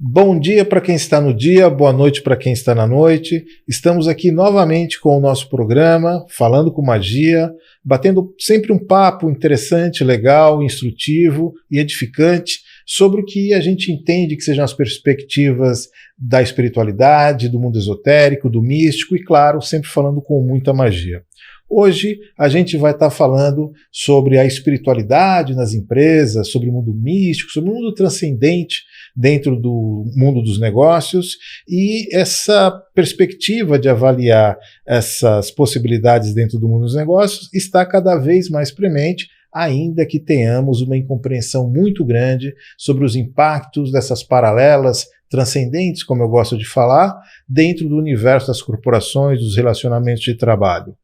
Bom dia para quem está no dia, boa noite para quem está na noite. Estamos aqui novamente com o nosso programa, Falando com Magia, batendo sempre um papo interessante, legal, instrutivo e edificante sobre o que a gente entende que sejam as perspectivas da espiritualidade, do mundo esotérico, do místico e, claro, sempre falando com muita magia. Hoje a gente vai estar falando sobre a espiritualidade nas empresas, sobre o mundo místico, sobre o mundo transcendente dentro do mundo dos negócios e essa perspectiva de avaliar essas possibilidades dentro do mundo dos negócios está cada vez mais premente, ainda que tenhamos uma incompreensão muito grande sobre os impactos dessas paralelas transcendentes, como eu gosto de falar, dentro do universo das corporações, dos relacionamentos de trabalho.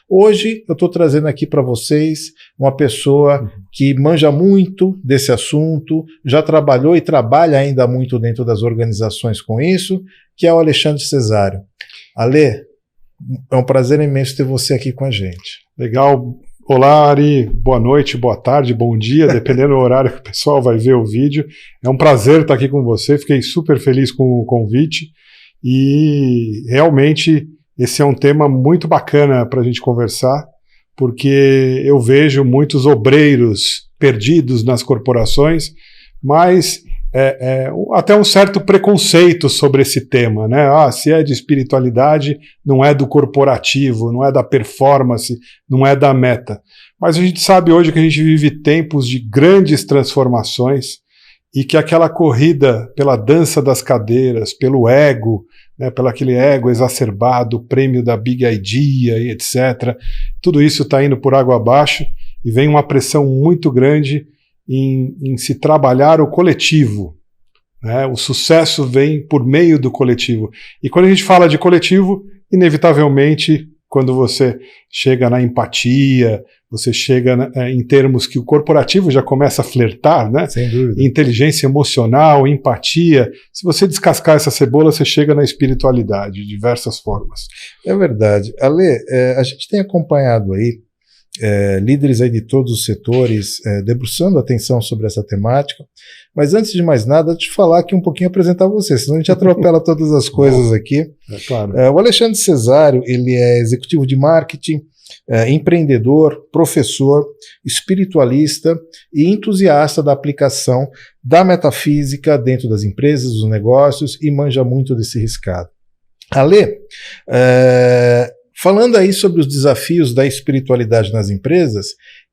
Hoje eu estou trazendo aqui para vocês uma pessoa que manja muito desse assunto, já trabalhou e trabalha ainda muito dentro das organizações com isso, que é o Alexandre Cesário. Ale, é um prazer imenso ter você aqui com a gente. Legal. Olá, Ari. Boa noite, boa tarde, bom dia, dependendo do horário que o pessoal vai ver o vídeo. É um prazer estar aqui com você, fiquei super feliz com o convite e realmente esse é um tema muito bacana para a gente conversar, porque eu vejo muitos obreiros perdidos nas corporações, mas até um certo preconceito sobre esse tema, né? Se é de espiritualidade, não é do corporativo, não é da performance, não é da meta. Mas a gente sabe hoje que a gente vive tempos de grandes transformações e que aquela corrida pela dança das cadeiras, pelo ego, né, pelo aquele ego exacerbado, o prêmio da Big Idea e etc., tudo isso está indo por água abaixo e vem uma pressão muito grande em se trabalhar o coletivo, né? O sucesso vem por meio do coletivo. E quando a gente fala de coletivo, inevitavelmente, quando você chega na empatia, você chega em termos que o corporativo já começa a flertar, né? Sem dúvida. Inteligência emocional, empatia. Se você descascar essa cebola, você chega na espiritualidade, de diversas formas. É verdade. Ale, a gente tem acompanhado aí líderes aí de todos os setores debruçando atenção sobre essa temática, mas antes de mais nada, deixa eu falar aqui um pouquinho, apresentar você, senão a gente atropela todas as coisas aqui. Claro. O Alexandre Cesário, ele é executivo de marketing, empreendedor, professor, espiritualista e entusiasta da aplicação da metafísica dentro das empresas, dos negócios e manja muito desse riscado. Ale, falando aí sobre os desafios da espiritualidade nas empresas,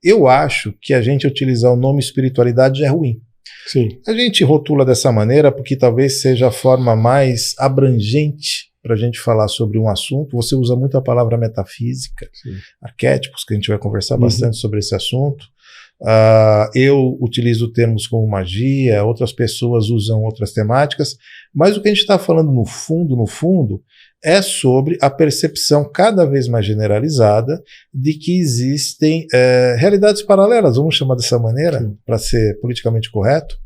eu acho que a gente utilizar o nome espiritualidade é ruim. Sim. A gente rotula dessa maneira porque talvez seja a forma mais abrangente para a gente falar sobre um assunto. Você usa muito a palavra metafísica, sim, arquétipos, que a gente vai conversar bastante sobre esse assunto. Eu utilizo termos como magia, outras pessoas usam outras temáticas, mas o que a gente está falando no fundo, é sobre a percepção cada vez mais generalizada de que existem realidades paralelas, vamos chamar dessa maneira, para ser politicamente correto,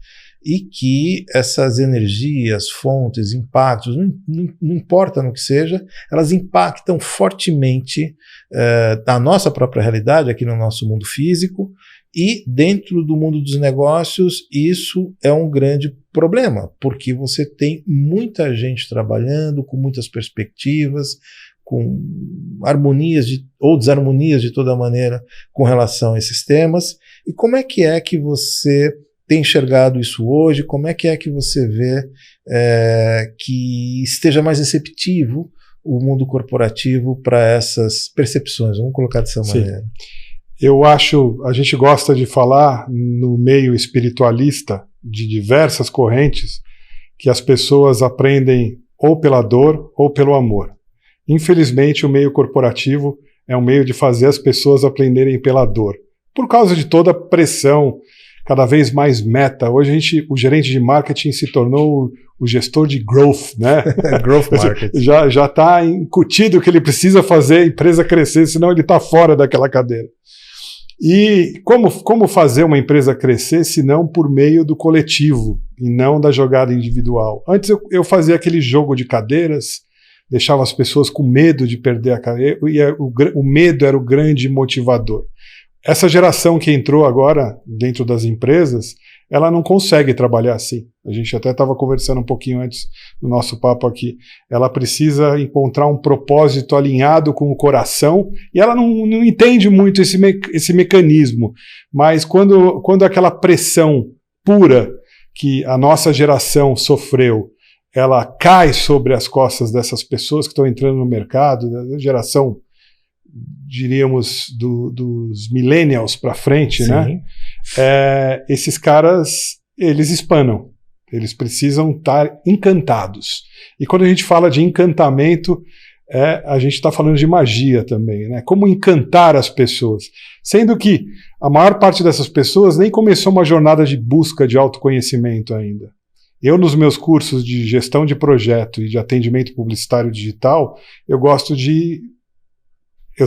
e que essas energias, fontes, impactos, não importa no que seja, elas impactam fortemente a nossa própria realidade aqui no nosso mundo físico, e dentro do mundo dos negócios isso é um grande problema, porque você tem muita gente trabalhando com muitas perspectivas, com harmonias ou desarmonias de toda maneira com relação a esses temas. E como é que você tem enxergado isso hoje? Como é que você vê que esteja mais receptivo o mundo corporativo para essas percepções? Vamos colocar dessa maneira. Eu acho, a gente gosta de falar no meio espiritualista de diversas correntes que as pessoas aprendem ou pela dor ou pelo amor. Infelizmente, o meio corporativo é um meio de fazer as pessoas aprenderem pela dor, por causa de toda a pressão cada vez mais meta. Hoje o gerente de marketing se tornou o gestor de growth, né? Growth marketing. Já está incutido que ele precisa fazer a empresa crescer, senão ele está fora daquela cadeira. E como fazer uma empresa crescer se não por meio do coletivo e não da jogada individual? Antes eu fazia aquele jogo de cadeiras, deixava as pessoas com medo de perder a cadeira, e o medo era o grande motivador. Essa geração que entrou agora dentro das empresas, ela não consegue trabalhar assim. A gente até estava conversando um pouquinho antes do nosso papo aqui. Ela precisa encontrar um propósito alinhado com o coração, e ela não entende muito esse mecanismo. Mas quando aquela pressão pura que a nossa geração sofreu, ela cai sobre as costas dessas pessoas que estão entrando no mercado, da geração, diríamos, dos millennials para frente, né? Esses caras, eles espanam. Eles precisam estar encantados. E quando a gente fala de encantamento, a gente está falando de magia também, né? Como encantar as pessoas. Sendo que a maior parte dessas pessoas nem começou uma jornada de busca de autoconhecimento ainda. Eu, nos meus cursos de gestão de projeto e de atendimento publicitário digital, eu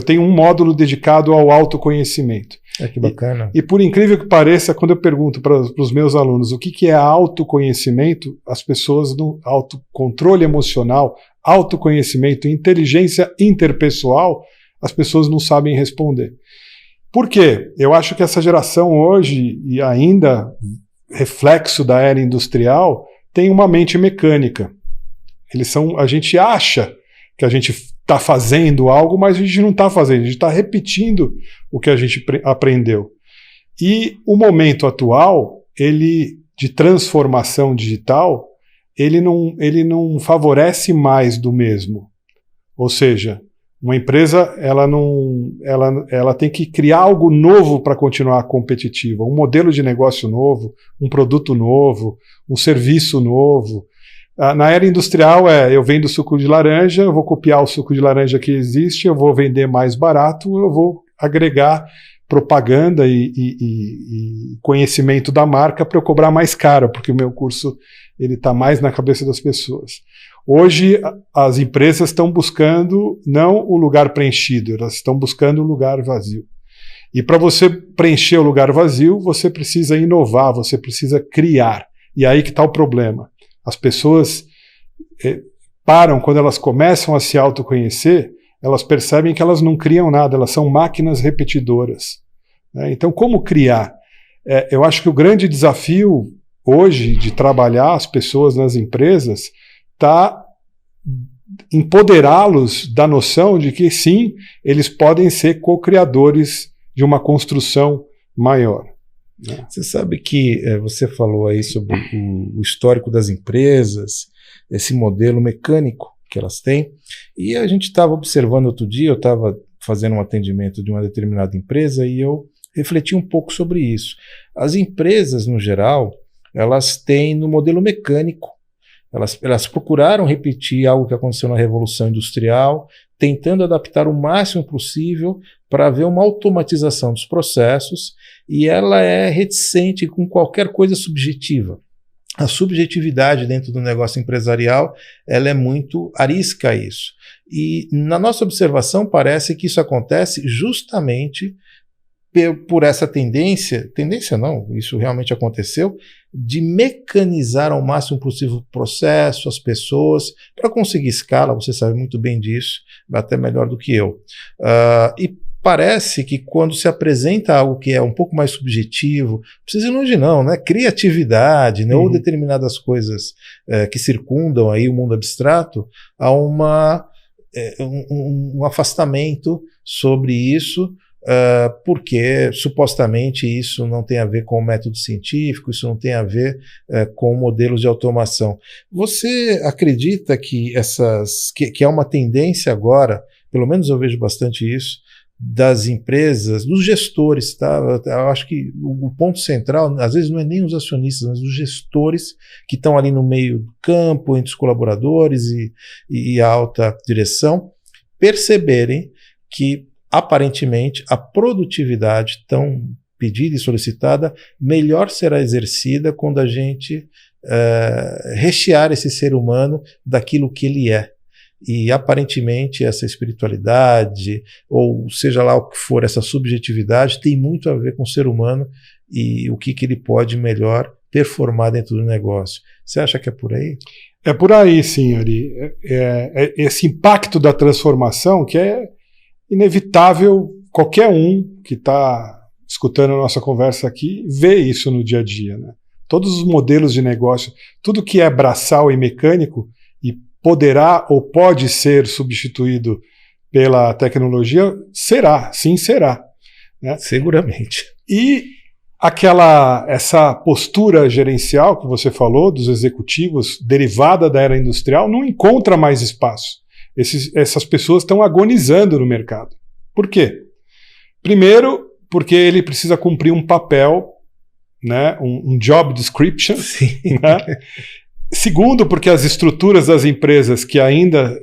tenho um módulo dedicado ao autoconhecimento. Que bacana. E por incrível que pareça, quando eu pergunto para os meus alunos o que é autoconhecimento, as pessoas no autocontrole emocional, autoconhecimento, inteligência interpessoal, as pessoas não sabem responder. Por quê? Eu acho que essa geração hoje, e ainda reflexo da era industrial, tem uma mente mecânica. A gente acha que a gente está fazendo algo, mas a gente não está fazendo, a gente está repetindo o que a gente aprendeu. E o momento atual, de transformação digital, ele não favorece mais do mesmo. Ou seja, uma empresa ela tem que criar algo novo para continuar competitiva, um modelo de negócio novo, um produto novo, um serviço novo. Na era industrial eu vendo suco de laranja, eu vou copiar o suco de laranja que existe, eu vou vender mais barato, eu vou agregar propaganda e conhecimento da marca para eu cobrar mais caro, porque o meu curso está mais na cabeça das pessoas. Hoje as empresas estão buscando não o lugar preenchido, elas estão buscando o lugar vazio. E para você preencher o lugar vazio, você precisa inovar, você precisa criar. E aí que está o problema. As pessoas param, quando elas começam a se autoconhecer, elas percebem que elas não criam nada, elas são máquinas repetidoras. Então, como criar? Eu acho que o grande desafio hoje de trabalhar as pessoas nas empresas está empoderá-los da noção de que, sim, eles podem ser co-criadores de uma construção maior. Você sabe que você falou aí sobre o histórico das empresas, esse modelo mecânico que elas têm, e a gente estava observando outro dia, eu estava fazendo um atendimento de uma determinada empresa e eu refleti um pouco sobre isso. As empresas, no geral, elas têm no modelo mecânico, elas procuraram repetir algo que aconteceu na Revolução Industrial, tentando adaptar o máximo possível para haver uma automatização dos processos, e ela é reticente com qualquer coisa subjetiva. A subjetividade dentro do negócio empresarial, ela é muito arisca a isso. E na nossa observação parece que isso acontece justamente por essa tendência não, isso realmente aconteceu, de mecanizar ao máximo possível o processo, as pessoas, para conseguir escala, você sabe muito bem disso, até melhor do que eu. E parece que quando se apresenta algo que é um pouco mais subjetivo, não precisa ir longe não, né? Criatividade, né? Ou determinadas coisas que circundam aí o mundo abstrato, há um afastamento sobre isso, porque supostamente isso não tem a ver com o método científico, isso não tem a ver com modelos de automação. Você acredita que que é uma tendência agora, pelo menos eu vejo bastante isso, das empresas, dos gestores, tá? Eu acho que o ponto central, às vezes não é nem os acionistas, mas os gestores que estão ali no meio do campo, entre os colaboradores e a alta direção, perceberem que aparentemente a produtividade tão pedida e solicitada melhor será exercida quando a gente rechear esse ser humano daquilo que ele é. E aparentemente essa espiritualidade, ou seja lá o que for, essa subjetividade tem muito a ver com o ser humano e o que ele pode melhor performar dentro do negócio. Você acha que é por aí? É por aí, sim, Ari. Esse impacto da transformação que é inevitável, qualquer um que está escutando a nossa conversa aqui vê isso no dia a dia, né? Todos os modelos de negócio, tudo que é braçal e mecânico e poderá ou pode ser substituído pela tecnologia, sim será. Né? Seguramente. E essa postura gerencial que você falou, dos executivos, derivada da era industrial, não encontra mais espaço. Essas pessoas estão agonizando no mercado. Por quê? Primeiro, porque ele precisa cumprir um papel, né, um job description. Sim. Né? Segundo, porque as estruturas das empresas que ainda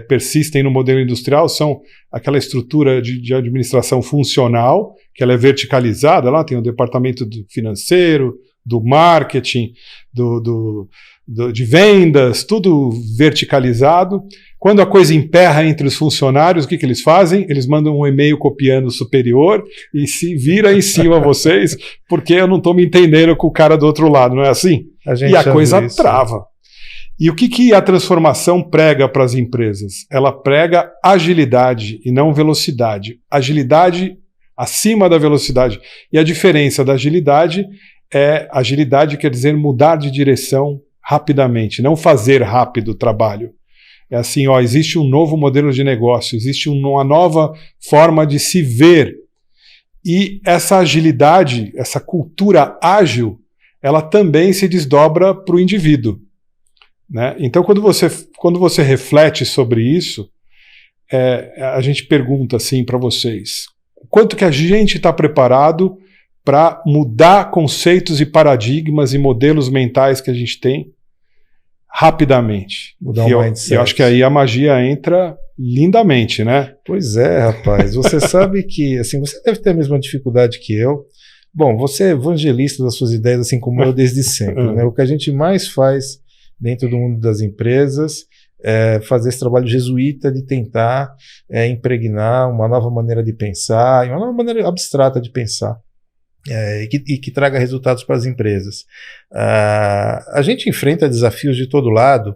persistem no modelo industrial são aquela estrutura de administração funcional, que ela é verticalizada, lá tem o departamento do financeiro, do marketing, de vendas, tudo verticalizado. Quando a coisa emperra entre os funcionários, o que eles fazem? Eles mandam um e-mail copiando o superior e se vira em cima vocês, porque eu não estou me entendendo com o cara do outro lado, não é assim? E a coisa trava. E o que a transformação prega para as empresas? Ela prega agilidade e não velocidade. Agilidade acima da velocidade. E a diferença da agilidade quer dizer mudar de direção rapidamente, não fazer rápido o trabalho. É assim, existe um novo modelo de negócio, existe uma nova forma de se ver. E essa agilidade, essa cultura ágil, ela também se desdobra para o indivíduo. Né? Então, quando você reflete sobre isso, a gente pergunta assim para vocês, quanto que a gente está preparado para mudar conceitos e paradigmas e modelos mentais que a gente tem rapidamente. Mudar o mindset. Eu acho que aí a magia entra lindamente, né? Pois é, rapaz. Você sabe que, assim, você deve ter a mesma dificuldade que eu. Bom, você é evangelista das suas ideias, assim como eu desde sempre, né? O que a gente mais faz dentro do mundo das empresas é fazer esse trabalho jesuíta de tentar impregnar uma nova maneira de pensar, uma nova maneira abstrata de pensar. E que traga resultados para as empresas. A gente enfrenta desafios de todo lado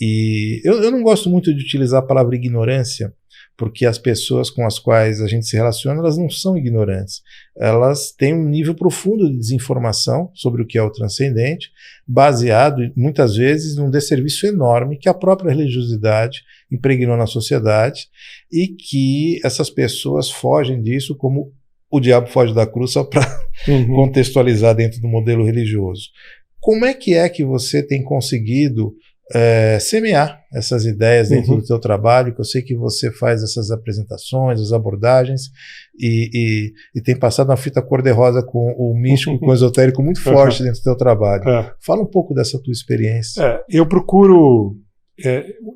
e eu não gosto muito de utilizar a palavra ignorância, porque as pessoas com as quais a gente se relaciona, elas não são ignorantes. Elas têm um nível profundo de desinformação sobre o que é o transcendente, baseado, muitas vezes, num desserviço enorme que a própria religiosidade impregnou na sociedade e que essas pessoas fogem disso como o diabo foge da cruz, só para contextualizar dentro do modelo religioso. Como é que você tem conseguido semear essas ideias dentro do teu trabalho, que eu sei que você faz essas apresentações, as abordagens, e tem passado uma fita cor-de-rosa com o místico, com o esotérico muito forte dentro do teu trabalho. Fala um pouco dessa tua experiência. Eu procuro...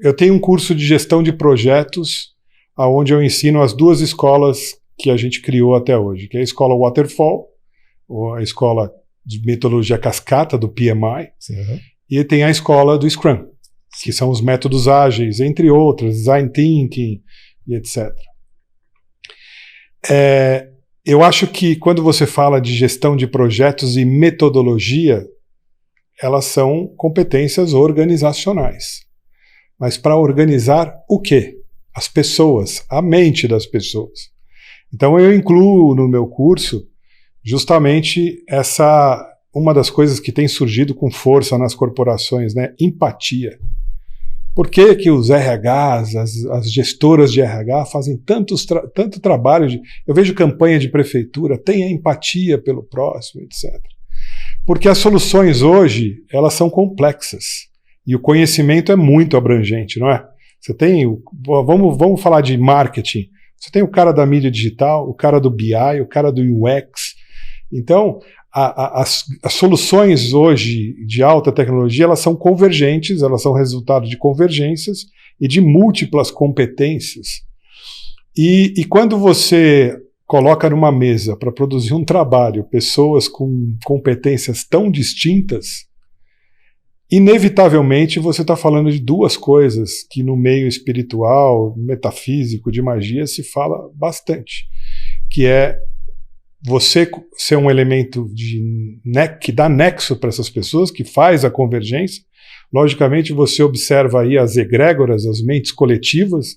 eu tenho um curso de gestão de projetos, onde eu ensino as duas escolas que a gente criou até hoje, que é a escola Waterfall, ou a escola de metodologia cascata do PMI, e tem a escola do Scrum, que são os métodos ágeis, entre outras, Design Thinking e etc. Eu acho que quando você fala de gestão de projetos e metodologia, elas são competências organizacionais. Mas para organizar o quê? As pessoas, a mente das pessoas. Então eu incluo no meu curso justamente uma das coisas que tem surgido com força nas corporações, né? Empatia. Por que os RHs, as gestoras de RH fazem tanto trabalho? Eu vejo campanha de prefeitura, tenha empatia pelo próximo, etc. Porque as soluções hoje, elas são complexas. E o conhecimento é muito abrangente, não é? Você tem, vamos falar de marketing. Você tem o cara da mídia digital, o cara do BI, o cara do UX. Então, as soluções hoje de alta tecnologia, elas são convergentes, elas são resultado de convergências e de múltiplas competências. E quando você coloca numa mesa para produzir um trabalho pessoas com competências tão distintas, inevitavelmente você está falando de duas coisas que no meio espiritual, metafísico, de magia se fala bastante, que é você ser um elemento que dá nexo para essas pessoas, que faz a convergência. Logicamente você observa aí as egrégoras, as mentes coletivas,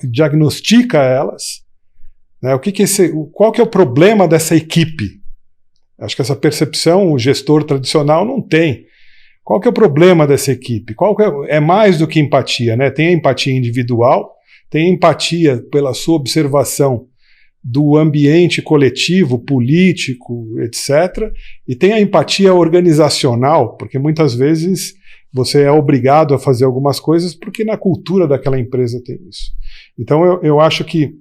diagnostica elas. Né? Qual que é o problema dessa equipe? Acho que essa percepção o gestor tradicional não tem. Qual que é o problema dessa equipe? É mais do que empatia, né? Tem a empatia individual, tem a empatia pela sua observação do ambiente coletivo, político, etc. E tem a empatia organizacional, porque muitas vezes você é obrigado a fazer algumas coisas porque na cultura daquela empresa tem isso. Então eu acho que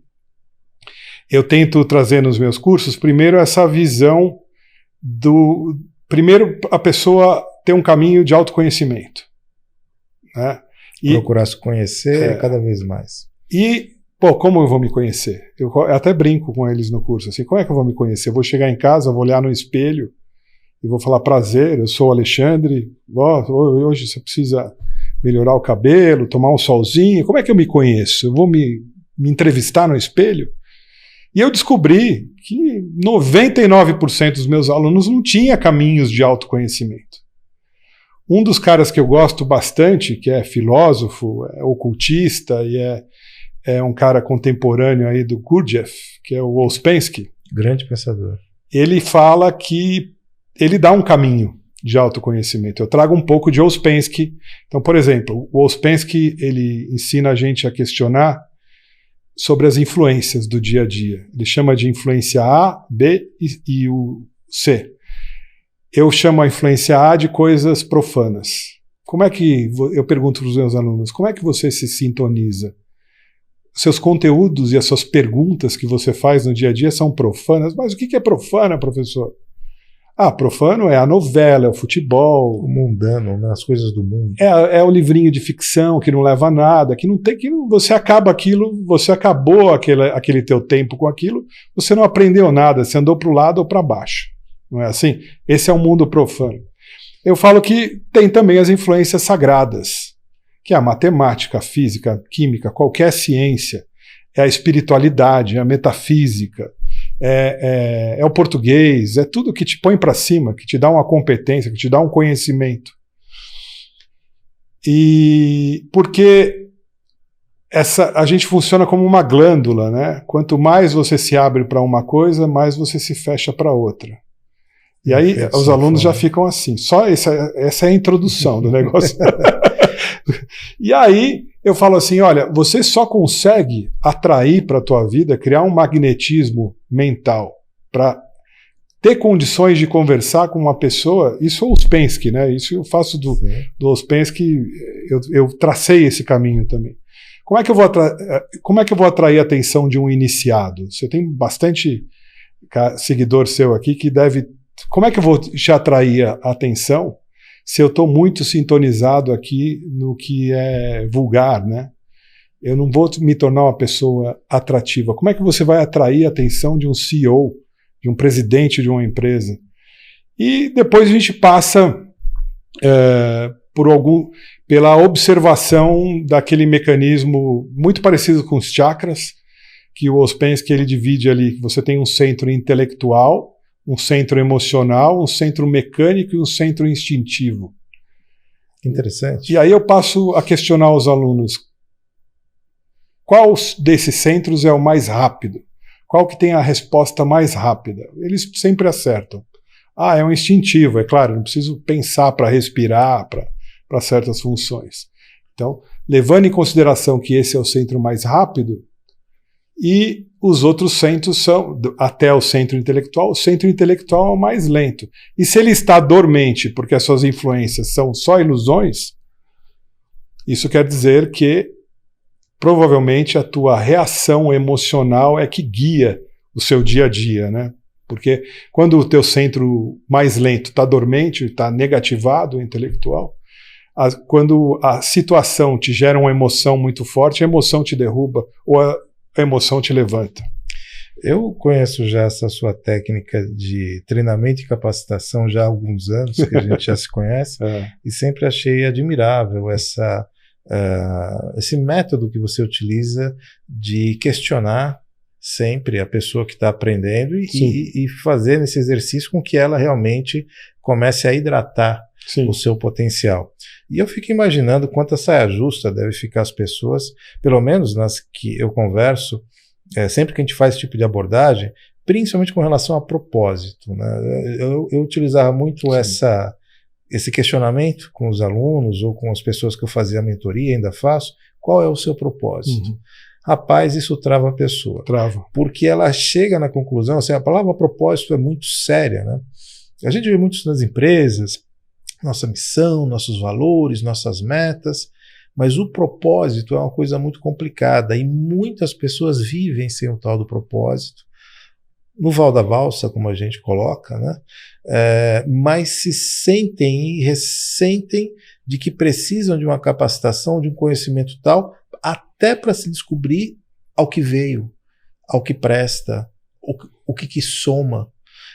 eu tento trazer nos meus cursos, primeiro, essa visão primeiro, a pessoa ter um caminho de autoconhecimento, né? Procurar se conhecer cada vez mais. E, como eu vou me conhecer? Eu até brinco com eles no curso, assim, como é que eu vou me conhecer? Eu vou chegar em casa, vou olhar no espelho e vou falar, prazer, eu sou o Alexandre, hoje você precisa melhorar o cabelo, tomar um solzinho, como é que eu me conheço? Eu vou me entrevistar no espelho? E eu descobri que 99% dos meus alunos não tinha caminhos de autoconhecimento. Um dos caras que eu gosto bastante, que é filósofo, é ocultista e é um cara contemporâneo aí do Gurdjieff, que é o Ouspensky. Grande pensador. Ele fala que ele dá um caminho de autoconhecimento. Eu trago um pouco de Ouspensky. Então, por exemplo, o Ouspensky, ele ensina a gente a questionar sobre as influências do dia a dia. Ele chama de influência A, B e o C. Eu chamo a influência A de coisas profanas. Como é que, eu pergunto para os meus alunos, como é que você se sintoniza? Seus conteúdos e as suas perguntas que você faz no dia a dia são profanas, mas o que é profana, professor? Profano é a novela, é o futebol. O mundano, né? As coisas do mundo. É o livrinho de ficção que não leva a nada, que não tem, você acaba aquilo, você acabou aquele teu tempo com aquilo, você não aprendeu nada, você andou para o lado ou para baixo. Não é assim? Esse é o mundo profano. Eu falo que tem também as influências sagradas, que é a matemática, a física, a química, qualquer ciência, é a espiritualidade, é a metafísica, é o português, é tudo que te põe para cima, que te dá uma competência, que te dá um conhecimento. E porque a gente funciona como uma glândula, né? Quanto mais você se abre para uma coisa, mais você se fecha para outra. E aí os alunos já ficam assim. Só essa é a introdução do negócio. E aí eu falo assim, olha, você só consegue atrair para a tua vida, criar um magnetismo mental para ter condições de conversar com uma pessoa. Isso é o Ouspensky, né? Isso eu faço do Ouspensky, eu tracei esse caminho também. Como é que eu vou atrair a atenção de um iniciado? Você tem bastante seguidor seu aqui que deve... Como é que eu vou te atrair a atenção se eu estou muito sintonizado aqui no que é vulgar, né? Eu não vou me tornar uma pessoa atrativa. Como é que você vai atrair a atenção de um CEO, de um presidente de uma empresa? E depois a gente passa pela observação daquele mecanismo muito parecido com os chakras, que o Ouspensky ele divide ali, que você tem um centro intelectual, um centro emocional, um centro mecânico e um centro instintivo. Interessante. E aí eu passo a questionar os alunos, qual desses centros é o mais rápido? Qual que tem a resposta mais rápida? Eles sempre acertam. É um instintivo, é claro, não preciso pensar para respirar, para certas funções. Então, levando em consideração que esse é o centro mais rápido, e os outros centros são, até o centro intelectual é o mais lento. E se ele está dormente porque as suas influências são só ilusões, isso quer dizer que provavelmente a tua reação emocional é que guia o seu dia a dia, né? Porque quando o teu centro mais lento está dormente, está negativado, intelectual, quando a situação te gera uma emoção muito forte, a emoção te derruba ou a emoção te levanta. Eu conheço já essa sua técnica de treinamento e capacitação já há alguns anos, que a gente já se conhece, e sempre achei admirável esse método que você utiliza de questionar sempre a pessoa que está aprendendo e fazer nesse exercício com que ela realmente comece a hidratar o seu potencial. E eu fico imaginando quanta saia justa deve ficar as pessoas, pelo menos nas que eu converso, sempre que a gente faz esse tipo de abordagem, principalmente com relação a propósito, né? Eu utilizava muito esse questionamento com os alunos ou com as pessoas que eu fazia a mentoria, ainda faço. Qual é o seu propósito? Rapaz, isso trava a pessoa. Trava. Porque ela chega na conclusão, assim, a palavra propósito é muito séria, né? A gente vê muito isso nas empresas, nossa missão, nossos valores, nossas metas, mas o propósito é uma coisa muito complicada e muitas pessoas vivem sem o tal do propósito, no val da valsa, como a gente coloca, né? Mas se sentem e ressentem de que precisam de uma capacitação, de um conhecimento tal, até para se descobrir ao que veio, ao que presta, o que soma.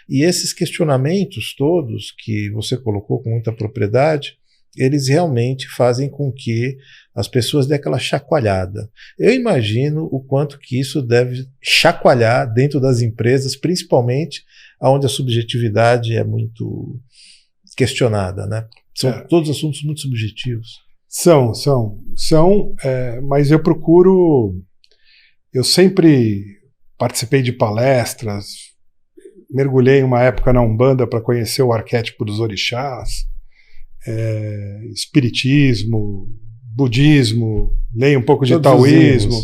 E esses questionamentos todos que você colocou com muita propriedade, eles realmente fazem com que as pessoas dêem aquela chacoalhada. Eu imagino o quanto que isso deve chacoalhar dentro das empresas, principalmente onde a subjetividade é muito questionada, né? São todos assuntos muito subjetivos. São, mas eu sempre participei de palestras, mergulhei uma época na Umbanda para conhecer o arquétipo dos orixás, espiritismo, budismo, leio um pouco de taoísmo,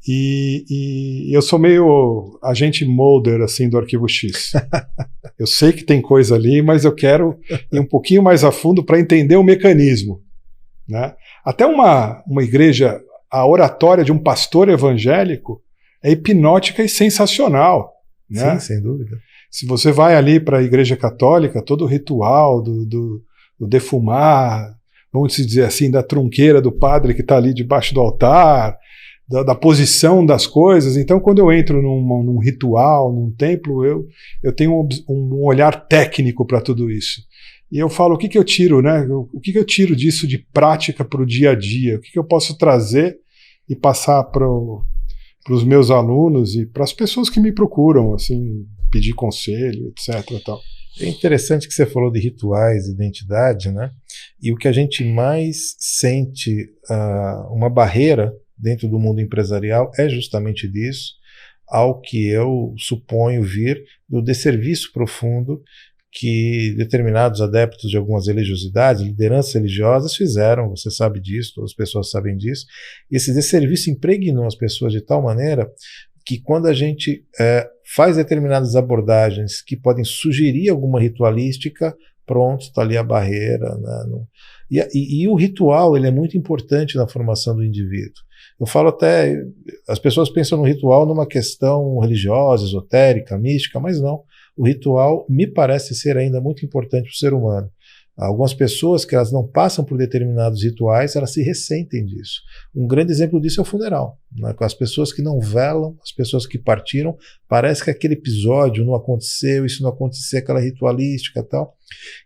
e eu sou meio agente Mulder assim, do Arquivo X. Eu sei que tem coisa ali, mas eu quero ir um pouquinho mais a fundo para entender o mecanismo, né? Até uma igreja, a oratória de um pastor evangélico é hipnótica e sensacional, né? Sim, sem dúvida. Se você vai ali para a igreja católica, todo o ritual do defumar, vamos dizer assim, da trunqueira do padre que está ali debaixo do altar, da posição das coisas. Então, quando eu entro num ritual, num templo, eu tenho um olhar técnico para tudo isso. E eu falo, o que eu tiro, né? O que eu tiro disso de prática para o dia a dia? O que eu posso trazer e passar para os meus alunos e para as pessoas que me procuram, assim, pedir conselho, etc. Tal. É interessante que você falou de rituais, identidade, né? E o que a gente mais sente uma barreira dentro do mundo empresarial é justamente disso, ao que eu suponho vir do desserviço profundo que determinados adeptos de algumas religiosidades, lideranças religiosas fizeram, você sabe disso, todas as pessoas sabem disso. Esse desserviço impregnou as pessoas de tal maneira que quando a gente faz determinadas abordagens que podem sugerir alguma ritualística, pronto, está ali a barreira, né? E o ritual, ele é muito importante na formação do indivíduo. Eu falo até, as pessoas pensam no ritual numa questão religiosa, esotérica, mística, mas não. O ritual me parece ser ainda muito importante para o ser humano. Algumas pessoas que elas não passam por determinados rituais, elas se ressentem disso. Um grande exemplo disso é o funeral, né? Com as pessoas que não velam, as pessoas que partiram, parece que aquele episódio não aconteceu, isso não aconteceu, aquela ritualística e tal.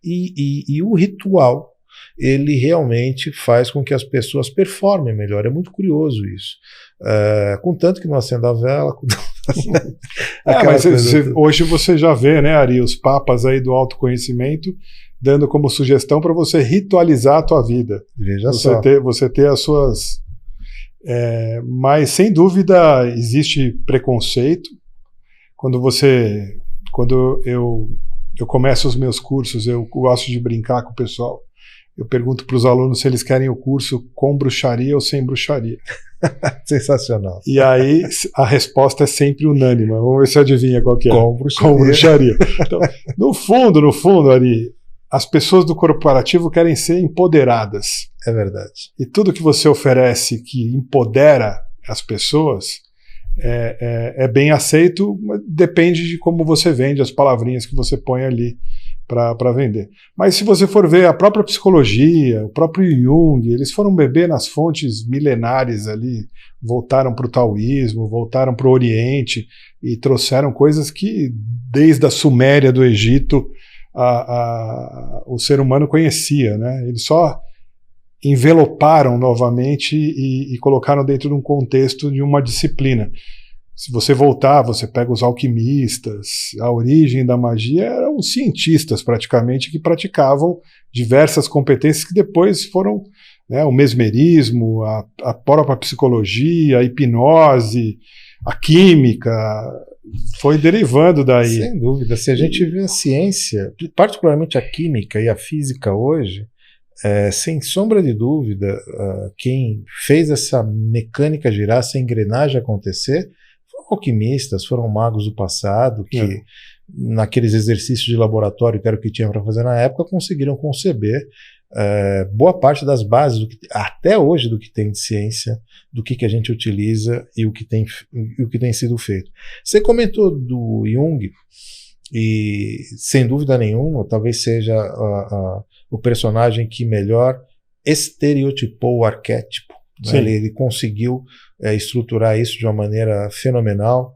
E o ritual, ele realmente faz com que as pessoas performem melhor. É muito curioso isso. Contanto que não acenda a vela. Mas hoje você já vê, né, Ari, os papas aí do autoconhecimento dando como sugestão para você ritualizar a tua vida. Veja só. Você ter as suas... mas, sem dúvida, existe preconceito. Quando eu começo os meus cursos, eu gosto de brincar com o pessoal. Eu pergunto para os alunos se eles querem o curso com bruxaria ou sem bruxaria. Sensacional. E aí a resposta é sempre unânime. Vamos ver se adivinha qual que é. Com bruxaria. Com bruxaria. Então, no fundo, Ari, as pessoas do corporativo querem ser empoderadas. É verdade. E tudo que você oferece que empodera as pessoas é bem aceito, mas depende de como você vende, as palavrinhas que você põe ali para vender. Mas se você for ver a própria psicologia, o próprio Jung, eles foram beber nas fontes milenares ali, voltaram para o taoísmo, voltaram para o Oriente e trouxeram coisas que desde a Suméria do Egito o ser humano conhecia, né? Eles só enveloparam novamente e colocaram dentro de um contexto de uma disciplina. Se você voltar, você pega os alquimistas, a origem da magia eram cientistas praticamente que praticavam diversas competências que depois foram, né, o mesmerismo, a própria psicologia, a hipnose, a química, foi derivando daí. Sem dúvida. Se a gente vê a ciência, particularmente a química e a física hoje, sem sombra de dúvida, quem fez essa mecânica girar, essa engrenagem acontecer, foram alquimistas, foram magos do passado, que naqueles exercícios de laboratório, que era o que tinha para fazer na época, conseguiram conceber boa parte das bases, até hoje, do que tem de ciência, do que a gente utiliza e o que tem sido feito. Você comentou do Jung, e sem dúvida nenhuma, talvez seja o personagem que melhor estereotipou o arquétipo. Né? Ele conseguiu estruturar isso de uma maneira fenomenal.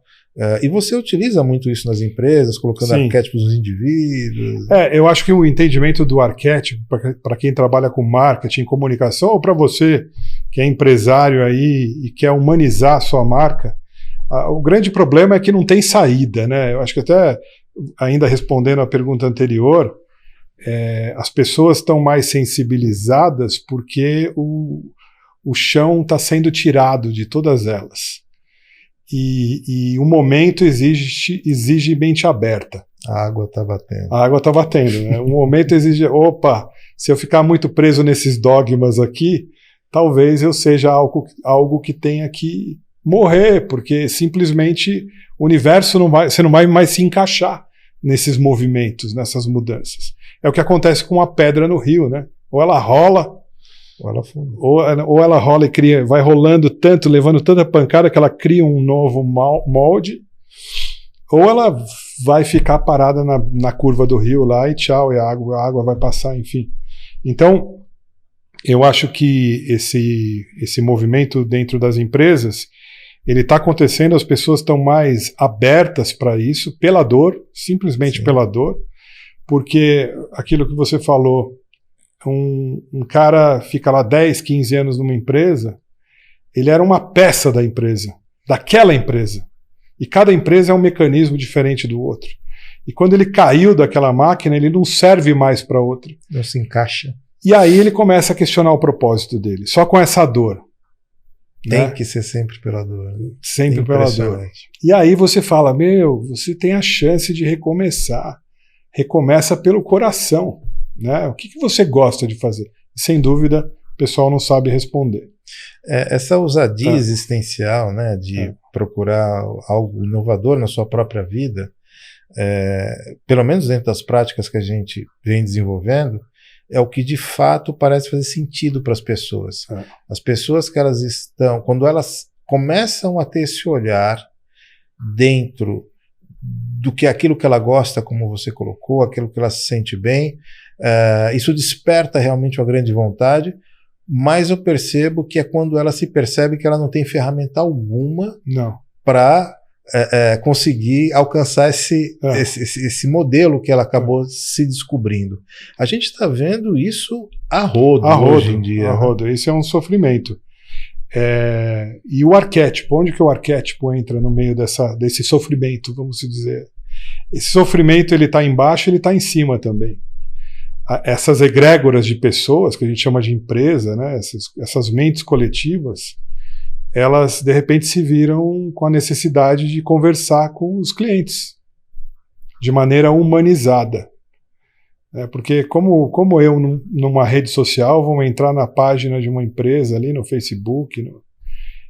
E você utiliza muito isso nas empresas, colocando arquétipos nos indivíduos. Eu acho que o entendimento do arquétipo, para quem trabalha com marketing, comunicação, ou para você que é empresário aí e quer humanizar a sua marca, o grande problema é que não tem saída, né? Eu acho que até, ainda respondendo à pergunta anterior, as pessoas estão mais sensibilizadas porque o chão está sendo tirado de todas elas. E o momento exige mente aberta. A água está batendo. A água está batendo, né? O momento exige, se eu ficar muito preso nesses dogmas aqui, talvez eu seja algo que tenha que morrer, porque simplesmente o universo você não vai mais se encaixar nesses movimentos, nessas mudanças. É o que acontece com a pedra no rio, né? Ou ela rola, ou ela rola e vai rolando tanto, levando tanta pancada que ela cria um novo molde, ou ela vai ficar parada na curva do rio lá e tchau, e a água vai passar, enfim. Então, eu acho que esse movimento dentro das empresas, ele está acontecendo, as pessoas estão mais abertas para isso, pela dor, simplesmente pela dor, porque aquilo que você falou, um cara fica lá 10, 15 anos numa empresa, ele era uma peça da empresa, daquela empresa. E cada empresa é um mecanismo diferente do outro. E quando ele caiu daquela máquina, ele não serve mais para outra. Não se encaixa. E aí ele começa a questionar o propósito dele, só com essa dor. Tem que ser sempre pela dor. Sempre pela dor. E aí você fala, você tem a chance de recomeçar. Recomeça pelo coração. Né? O que você gosta de fazer? Sem dúvida, o pessoal não sabe responder. Essa ousadia existencial, né, de procurar algo inovador na sua própria vida, pelo menos dentro das práticas que a gente vem desenvolvendo, é o que de fato parece fazer sentido para as pessoas. As pessoas que elas estão, quando elas começam a ter esse olhar dentro do que aquilo que ela gosta, como você colocou, aquilo que ela se sente bem, isso desperta realmente uma grande vontade, mas eu percebo que é quando ela se percebe que ela não tem ferramenta alguma para conseguir alcançar esse modelo que ela acabou se descobrindo. A gente está vendo isso a rodo hoje em dia. A rodo. Isso é um sofrimento. E o arquétipo, onde que o arquétipo entra no meio desse sofrimento, vamos dizer? Esse sofrimento, ele está embaixo, ele está em cima também. Essas egrégoras de pessoas, que a gente chama de empresa, né? Essas mentes coletivas, elas de repente se viram com a necessidade de conversar com os clientes de maneira humanizada. Porque como eu numa rede social, vou entrar na página de uma empresa ali no Facebook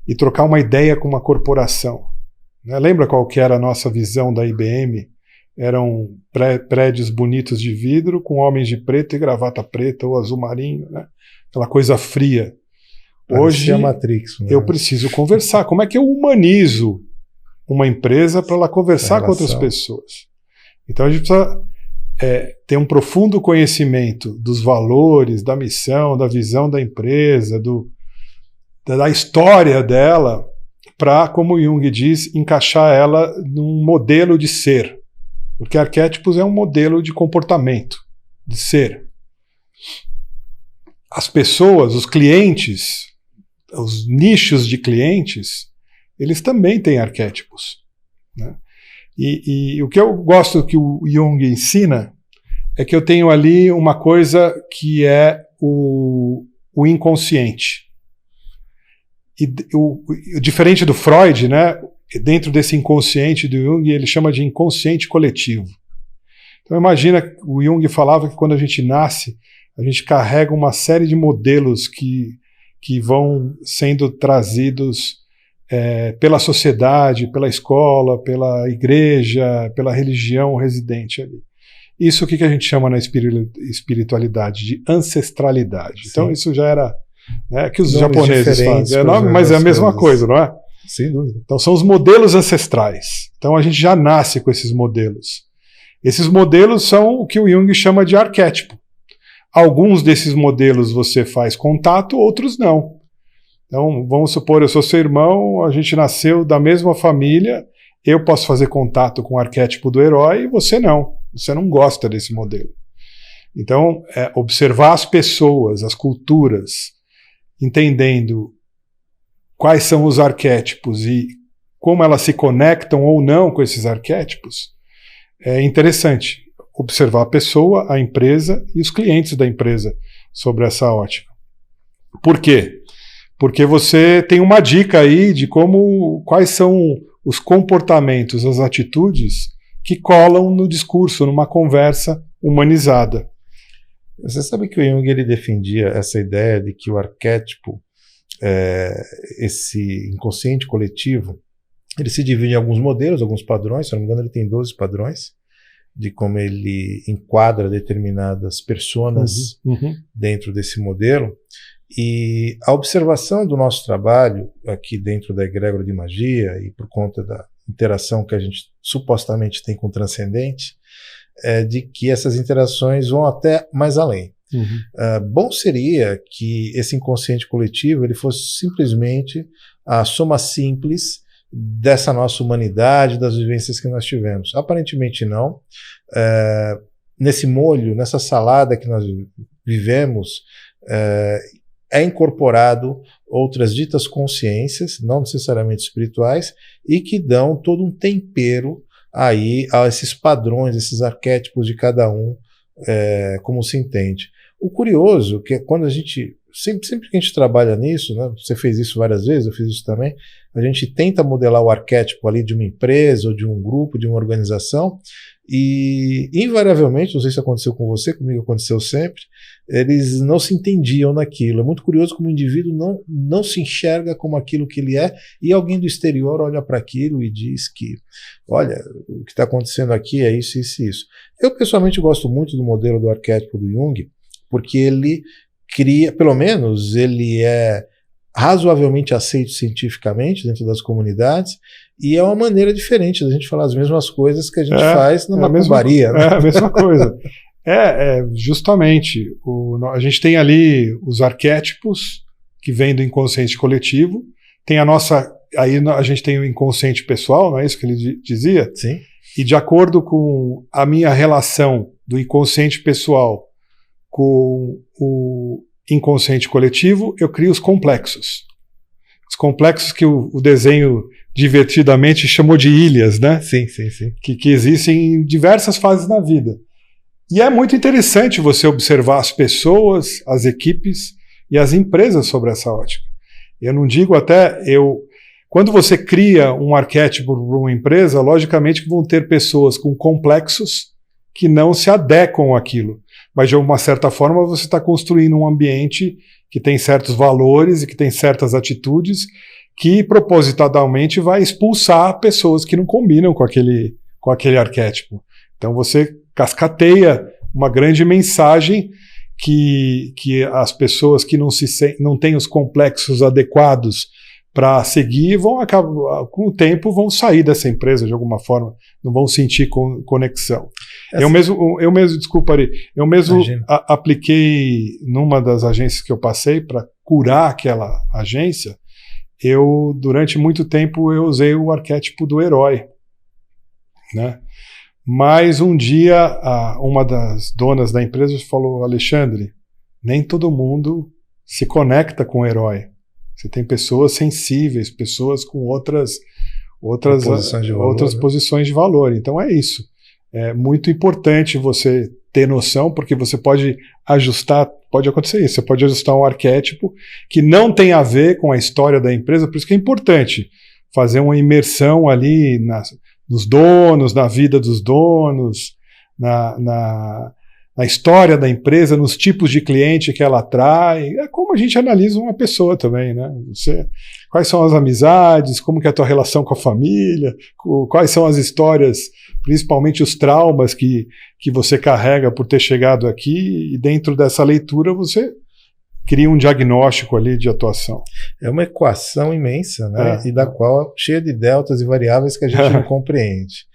e trocar uma ideia com uma corporação. Lembra qual que era a nossa visão da IBM? Eram prédios bonitos de vidro com homens de preto e gravata preta ou azul marinho, né? Aquela coisa fria. Hoje a Matrix, eu preciso conversar. Como é que eu humanizo uma empresa para ela conversar com outras pessoas? Então a gente precisa ter um profundo conhecimento dos valores, da missão, da visão da empresa, da história dela, para, como Jung diz, encaixar ela num modelo de ser. Porque arquétipos é um modelo de comportamento, de ser. As pessoas, os clientes, os nichos de clientes, eles também têm arquétipos. Né? E o que eu gosto que o Jung ensina é que eu tenho ali uma coisa que é o inconsciente. Diferente do Freud, né? dentro desse inconsciente do Jung, ele chama de inconsciente coletivo. Então imagina, o Jung falava que quando a gente nasce, a gente carrega uma série de modelos que vão sendo trazidos pela sociedade, pela escola, pela igreja, pela religião residente ali. Isso o que a gente chama na espiritualidade de ancestralidade. Sim. Então isso já era, né, que os japoneses fazem, mas é a mesma coisa, não é? Sem dúvida. Então são os modelos ancestrais. Então a gente já nasce com esses modelos. Esses modelos são o que o Jung chama de arquétipo. Alguns desses modelos você faz contato, outros não. Então, vamos supor, eu sou seu irmão, a gente nasceu da mesma família, eu posso fazer contato com o arquétipo do herói e você não. Você não gosta desse modelo. Então, observar as pessoas, as culturas, entendendo quais são os arquétipos e como elas se conectam ou não com esses arquétipos, é interessante. Observar a pessoa, a empresa e os clientes da empresa sobre essa ótica. Por quê? Porque você tem uma dica aí de quais são os comportamentos, as atitudes que colam no discurso, numa conversa humanizada. Você sabe que o Jung ele defendia essa ideia de que o arquétipo, esse inconsciente coletivo, ele se divide em alguns modelos, alguns padrões, se não me engano ele tem 12 padrões, de como ele enquadra determinadas personas dentro desse modelo. E a observação do nosso trabalho aqui dentro da egrégora de magia e por conta da interação que a gente supostamente tem com o transcendente, é de que essas interações vão até mais além. Bom seria que esse inconsciente coletivo ele fosse simplesmente a soma simples dessa nossa humanidade, das vivências que nós tivemos. Aparentemente não. Nesse molho, nessa salada que nós vivemos, é incorporado outras ditas consciências, não necessariamente espirituais, e que dão todo um tempero aí a esses padrões, esses arquétipos de cada um, como se entende. O curioso que é quando a gente, sempre que a gente trabalha nisso, né, você fez isso várias vezes, eu fiz isso também, a gente tenta modelar o arquétipo ali de uma empresa, ou de um grupo, de uma organização, e invariavelmente, não sei se aconteceu com você, comigo aconteceu sempre, eles não se entendiam naquilo. É muito curioso como o indivíduo não se enxerga como aquilo que ele é, e alguém do exterior olha para aquilo e diz que, olha, o que está acontecendo aqui é isso, isso e isso. Eu pessoalmente gosto muito do modelo do arquétipo do Jung, porque ele cria, pelo menos ele é razoavelmente aceito cientificamente dentro das comunidades, e é uma maneira diferente da gente falar as mesmas coisas que a gente faz numa macumbaria. Né? É a mesma coisa. Justamente. A gente tem ali os arquétipos que vêm do inconsciente coletivo, tem aí a gente tem o inconsciente pessoal, não é isso que ele dizia? Sim. E de acordo com a minha relação do inconsciente pessoal com o inconsciente coletivo, eu crio os complexos. Os complexos que o desenho divertidamente chamou de ilhas, né? Sim, sim, sim. Que existem em diversas fases da vida. E é muito interessante você observar as pessoas, as equipes e as empresas sobre essa ótica. Eu não digo quando você cria um arquétipo para uma empresa, logicamente que vão ter pessoas com complexos que não se adequam àquilo. Mas de alguma certa forma você está construindo um ambiente que tem certos valores e que tem certas atitudes que propositadamente vai expulsar pessoas que não combinam com aquele arquétipo. Então você cascateia uma grande mensagem que as pessoas que não têm os complexos adequados para seguir vão acabar, com o tempo vão sair dessa empresa de alguma forma, não vão sentir conexão. Eu mesmo, desculpa, Ari, apliquei numa das agências que eu passei para curar aquela agência. Durante muito tempo eu usei o arquétipo do herói, né? Mas um dia uma das donas da empresa falou: Alexandre, nem todo mundo se conecta com o herói. Você tem pessoas sensíveis, pessoas com outras posições de valor. Então é isso. É muito importante você ter noção, porque você pode ajustar, pode acontecer isso, você pode ajustar um arquétipo que não tem a ver com a história da empresa, por isso que é importante fazer uma imersão ali nos donos, na vida dos donos, na história da empresa, nos tipos de cliente que ela atrai. É como a gente analisa uma pessoa também, né? Quais são as amizades, como que é a tua relação com a família, quais são as histórias, principalmente os traumas que você carrega por ter chegado aqui, e dentro dessa leitura você cria um diagnóstico ali de atuação. É uma equação imensa, né? E da qual cheia de deltas e variáveis que a gente não compreende.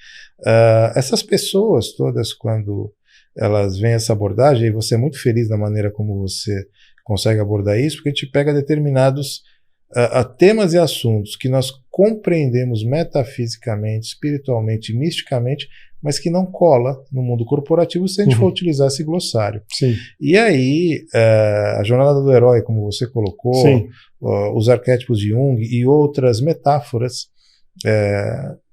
Essas pessoas todas, quando elas veem essa abordagem, e você é muito feliz da maneira como você consegue abordar isso, porque a gente pega determinados temas e assuntos que nós compreendemos metafisicamente, espiritualmente, misticamente, mas que não cola no mundo corporativo se a gente for utilizar esse glossário. Sim. E aí, a jornada do herói, como você colocou, os arquétipos de Jung e outras metáforas,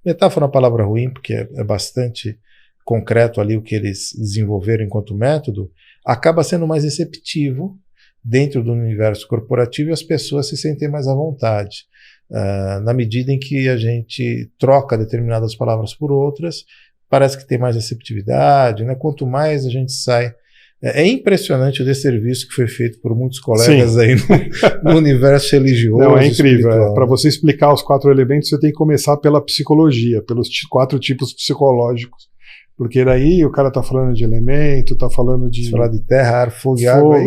metáfora é uma palavra ruim, porque é bastante concreto ali o que eles desenvolveram enquanto método, acaba sendo mais receptivo dentro do universo corporativo e as pessoas se sentem mais à vontade. Na medida em que a gente troca determinadas palavras por outras, parece que tem mais receptividade, né? Quanto mais a gente sai... É impressionante o desserviço que foi feito por muitos colegas aí no universo religioso. Não, é incrível. Para você explicar os 4 elementos, você tem que começar pela psicologia, pelos 4 tipos psicológicos. Porque daí o cara tá falando de elemento, tá falando de... falar de terra, ar, fogo e água.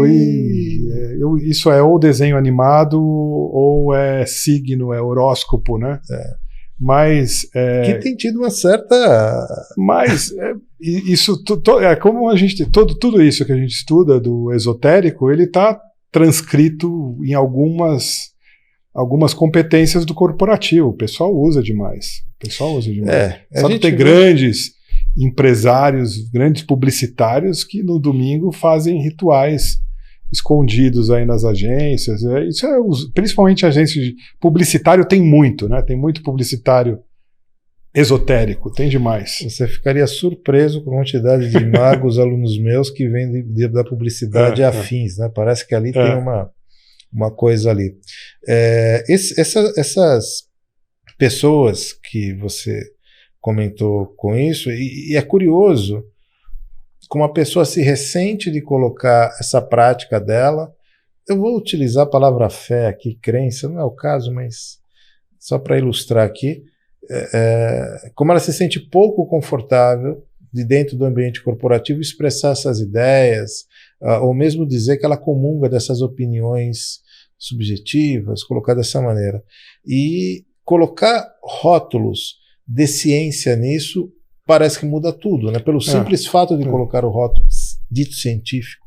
Isso é ou desenho animado, ou é signo, é horóscopo, né? Mas... que tem tido uma certa... Mas isso é como a gente... Tudo isso que a gente estuda do esotérico, ele tá transcrito em algumas competências do corporativo. O pessoal usa demais. Sabe, tem grandes empresários, grandes publicitários que no domingo fazem rituais escondidos aí nas agências. Isso principalmente agências de publicitário tem muito, né? Tem muito publicitário esotérico, tem demais. Você ficaria surpreso com a quantidade de magos alunos meus que vêm da publicidade afins, né? Parece que ali tem uma coisa ali. Essas pessoas que você comentou com isso, e é curioso como a pessoa se ressente de colocar essa prática dela. Eu vou utilizar a palavra fé aqui, crença, não é o caso, mas só para ilustrar aqui, como ela se sente pouco confortável de dentro do ambiente corporativo expressar essas ideias, ou mesmo dizer que ela comunga dessas opiniões subjetivas, colocar dessa maneira. E colocar rótulos de ciência nisso parece que muda tudo, né? Pelo simples fato de colocar o rótulo dito científico.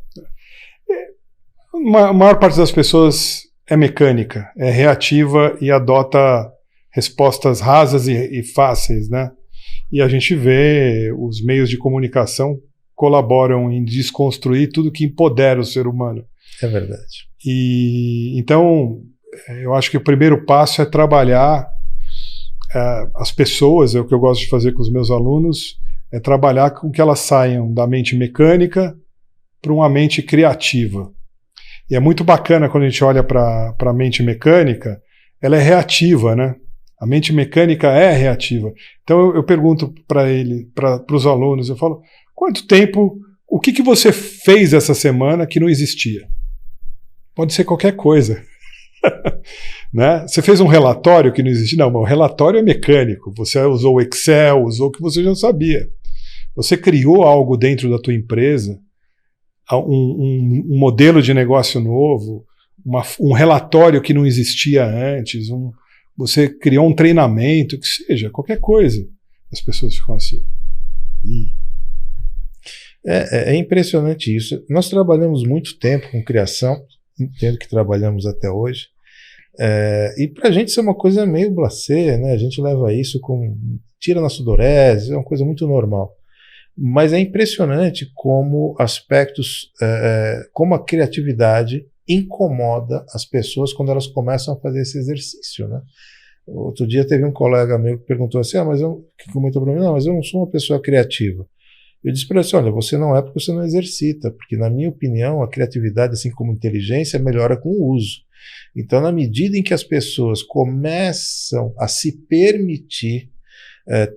A maior parte das pessoas é mecânica, é reativa e adota respostas rasas e fáceis, né? E a gente vê os meios de comunicação colaboram em desconstruir tudo que empodera o ser humano. É verdade. E então eu acho que o primeiro passo é trabalhar as pessoas, é o que eu gosto de fazer com os meus alunos, é trabalhar com que elas saiam da mente mecânica para uma mente criativa. E é muito bacana quando a gente olha para a mente mecânica, ela é reativa, né? A mente mecânica é reativa. Então eu pergunto para os alunos, eu falo, quanto tempo, o que você fez essa semana que não existia? Pode ser qualquer coisa. Né? Você fez um relatório que não existia? Não, mas o relatório é mecânico. Você usou o Excel, usou o que você já sabia. Você criou algo dentro da tua empresa, um modelo de negócio novo, um relatório que não existia antes, você criou um treinamento, que seja, qualquer coisa. As pessoas ficam assim. É impressionante isso. Nós trabalhamos muito tempo com criação, entendo que trabalhamos até hoje. E pra gente isso é uma coisa meio blasé, né? A gente leva isso tira na sudorese, é uma coisa muito normal. Mas é impressionante como aspectos, como a criatividade incomoda as pessoas quando elas começam a fazer esse exercício, né? Outro dia teve um colega meu que perguntou assim, que comentou para mim, mas eu não sou uma pessoa criativa. Eu disse para ele assim, olha, você não é porque você não exercita, porque na minha opinião a criatividade, assim como a inteligência, melhora com o uso. Então, na medida em que as pessoas começam a se permitir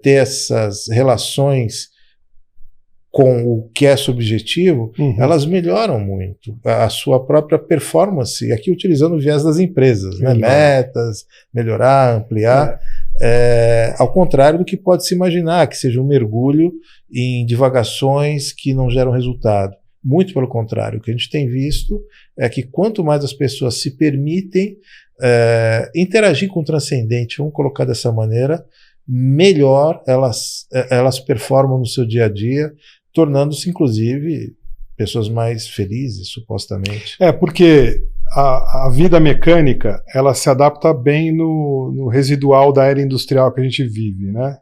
ter essas relações com o que é subjetivo, elas melhoram muito a sua própria performance, aqui utilizando o viés das empresas, né? Metas, melhorar, ampliar, ao contrário do que pode se imaginar, que seja um mergulho em divagações que não geram resultado. Muito pelo contrário, o que a gente tem visto é que quanto mais as pessoas se permitem interagir com o transcendente, vamos colocar dessa maneira, melhor elas performam no seu dia a dia, tornando-se, inclusive, pessoas mais felizes, supostamente. Porque a vida mecânica, ela se adapta bem no residual da era industrial que a gente vive, né?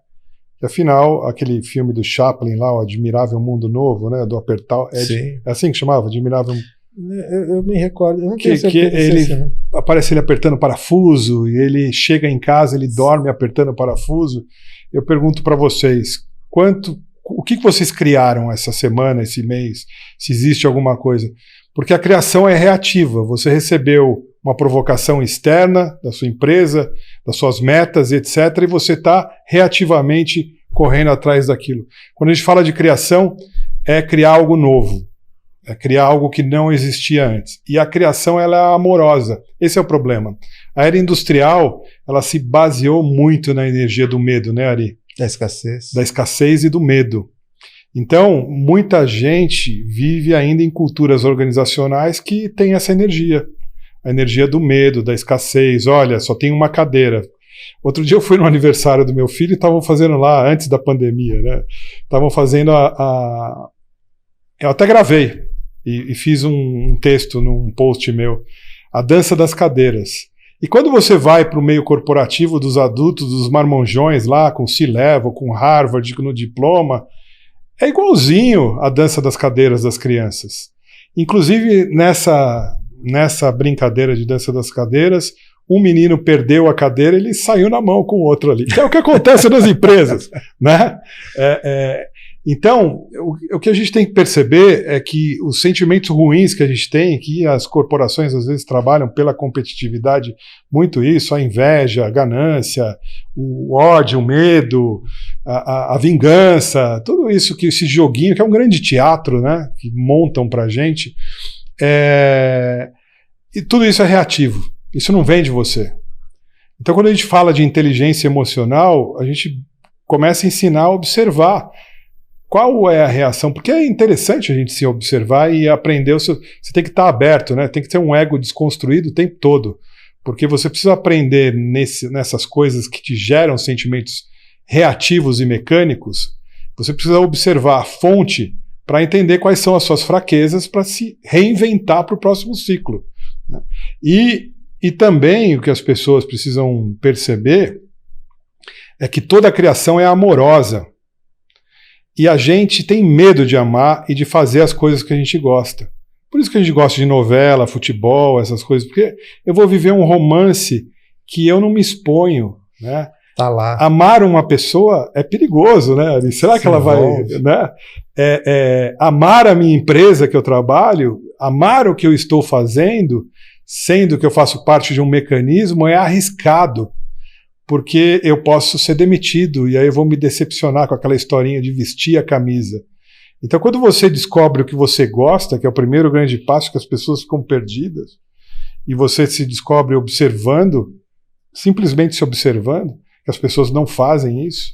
E, afinal, aquele filme do Chaplin lá, o Admirável Mundo Novo, né? Do Apertal, é assim que chamava? Admirável... Eu me recordo, eu não tenho certeza que ele assim, aparece ele apertando parafuso, e ele chega em casa, ele dorme apertando parafuso. Eu pergunto para vocês, o que vocês criaram essa semana, esse mês, se existe alguma coisa? Porque a criação é reativa, você recebeu uma provocação externa da sua empresa, das suas metas, etc., e você está reativamente correndo atrás daquilo. Quando a gente fala de criação, é criar algo novo. É criar algo que não existia antes. E a criação, ela é amorosa. Esse é o problema. A era industrial, ela se baseou muito na energia do medo, né, Ari? Da escassez. Da escassez e do medo. Então, muita gente vive ainda em culturas organizacionais que tem essa energia. A energia do medo, da escassez. Olha, só tem uma cadeira. Outro dia eu fui no aniversário do meu filho e estavam fazendo lá, antes da pandemia, né? Estavam fazendo Eu até gravei. E fiz um texto num post meu, a dança das cadeiras. E quando você vai para o meio corporativo dos adultos, dos marmonjões lá, com C-Level, com Harvard, no diploma, é igualzinho a dança das cadeiras das crianças. Inclusive, nessa brincadeira de dança das cadeiras, um menino perdeu a cadeira, ele saiu na mão com o outro ali. Que é o que acontece nas empresas, né? Então, o que a gente tem que perceber é que os sentimentos ruins que a gente tem, que as corporações às vezes trabalham pela competitividade, muito isso, a inveja, a ganância, o ódio, o medo, a vingança, tudo isso, esse joguinho, que é um grande teatro, né, que montam pra gente, e tudo isso é reativo, isso não vem de você. Então, quando a gente fala de inteligência emocional, a gente começa a ensinar a observar qual é a reação, porque é interessante a gente se observar e aprender. Você tem que estar aberto, né? Tem que ter um ego desconstruído o tempo todo, porque você precisa aprender nessas coisas que te geram sentimentos reativos e mecânicos. Você precisa observar a fonte para entender quais são as suas fraquezas para se reinventar para o próximo ciclo, né? E também o que as pessoas precisam perceber é que toda a criação é amorosa. E a gente tem medo de amar e de fazer as coisas que a gente gosta. Por isso que a gente gosta de novela, futebol, essas coisas. Porque eu vou viver um romance que eu não me exponho, né? Tá lá. Amar uma pessoa é perigoso, né? Será que ela vai... né? Amar a minha empresa que eu trabalho, amar o que eu estou fazendo, sendo que eu faço parte de um mecanismo, é arriscado. Porque eu posso ser demitido e aí eu vou me decepcionar com aquela historinha de vestir a camisa. Então, quando você descobre o que você gosta, que é o primeiro grande passo, que as pessoas ficam perdidas, e você se descobre observando, simplesmente se observando, que as pessoas não fazem isso,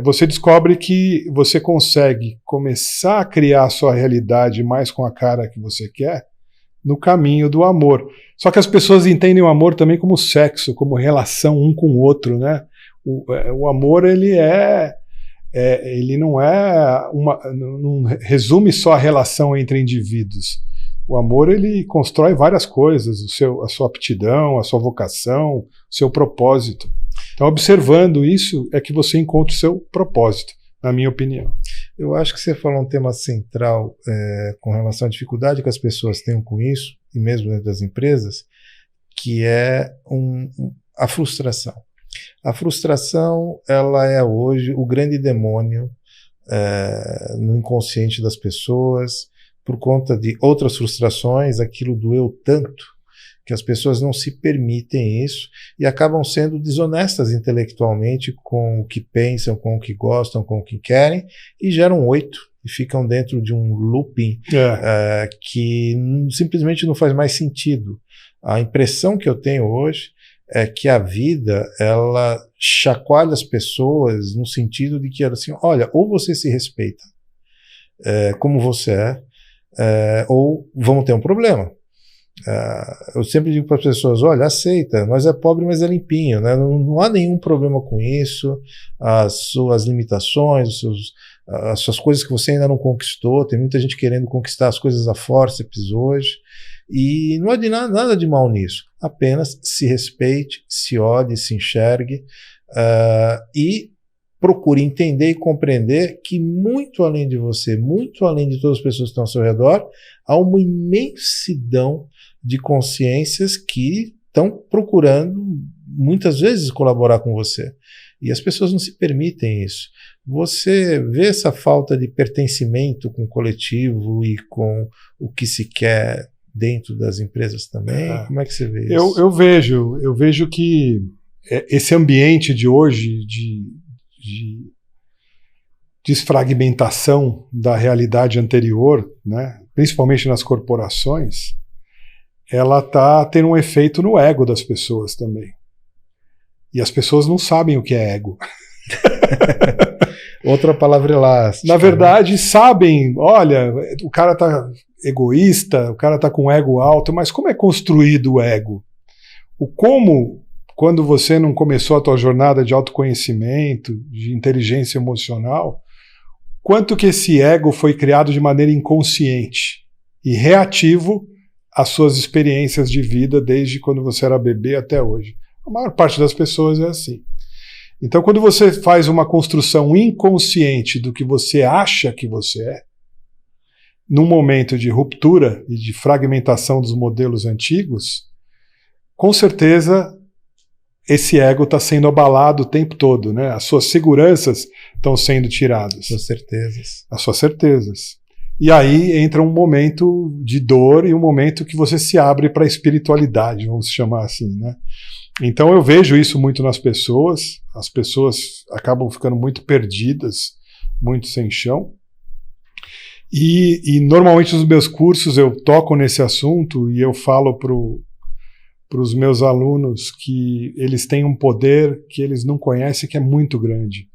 você descobre que você consegue começar a criar a sua realidade mais com a cara que você quer, no caminho do amor. Só que as pessoas entendem o amor também como sexo, como relação um com o outro, né? O amor, ele não não resume só a relação entre indivíduos. O amor, ele constrói várias coisas, a sua aptidão, a sua vocação, o seu propósito. Então, observando isso, é que você encontra o seu propósito, na minha opinião. Eu acho que você falou um tema central com relação à dificuldade que as pessoas têm com isso, e mesmo dentro das empresas, que é a frustração. A frustração, ela é hoje o grande demônio no inconsciente das pessoas, por conta de outras frustrações, aquilo doeu tanto que as pessoas não se permitem isso e acabam sendo desonestas intelectualmente com o que pensam, com o que gostam, com o que querem, e geram 8 e ficam dentro de um looping que simplesmente não faz mais sentido. A impressão que eu tenho hoje é que a vida, ela chacoalha as pessoas no sentido de que, assim, olha, ou você se respeita como você ou vamos ter um problema. Eu sempre digo para as pessoas, olha, aceita, nós é pobre, mas é limpinho, né? Não há nenhum problema com isso, as suas limitações, as suas coisas que você ainda não conquistou, tem muita gente querendo conquistar as coisas a forceps hoje, e não há nada de mal nisso, apenas se respeite, se olhe, se enxergue, e procure entender e compreender que muito além de você, muito além de todas as pessoas que estão ao seu redor, há uma imensidão de consciências que estão procurando muitas vezes colaborar com você. E as pessoas não se permitem isso. Você vê essa falta de pertencimento com o coletivo e com o que se quer dentro das empresas também? Como é que você vê isso? Eu vejo que esse ambiente de hoje de desfragmentação da realidade anterior, né, principalmente nas corporações, ela está tendo um efeito no ego das pessoas também. E as pessoas não sabem o que é ego. Outra palavra elástica. Na verdade, sabem, olha, o cara está egoísta, o cara está com ego alto, mas como é construído o ego? Quando você não começou a tua jornada de autoconhecimento, de inteligência emocional, quanto que esse ego foi criado de maneira inconsciente e reativo às suas experiências de vida desde quando você era bebê até hoje. A maior parte das pessoas é assim. Então, quando você faz uma construção inconsciente do que você acha que você é, num momento de ruptura e de fragmentação dos modelos antigos, com certeza esse ego está sendo abalado o tempo todo, né? As suas seguranças estão sendo tiradas. As suas certezas. E aí entra um momento de dor e um momento que você se abre para a espiritualidade, vamos chamar assim, né? Então eu vejo isso muito nas pessoas, as pessoas acabam ficando muito perdidas, muito sem chão. E normalmente nos meus cursos eu toco nesse assunto e eu falo para os meus alunos que eles têm um poder que eles não conhecem, que é muito grande.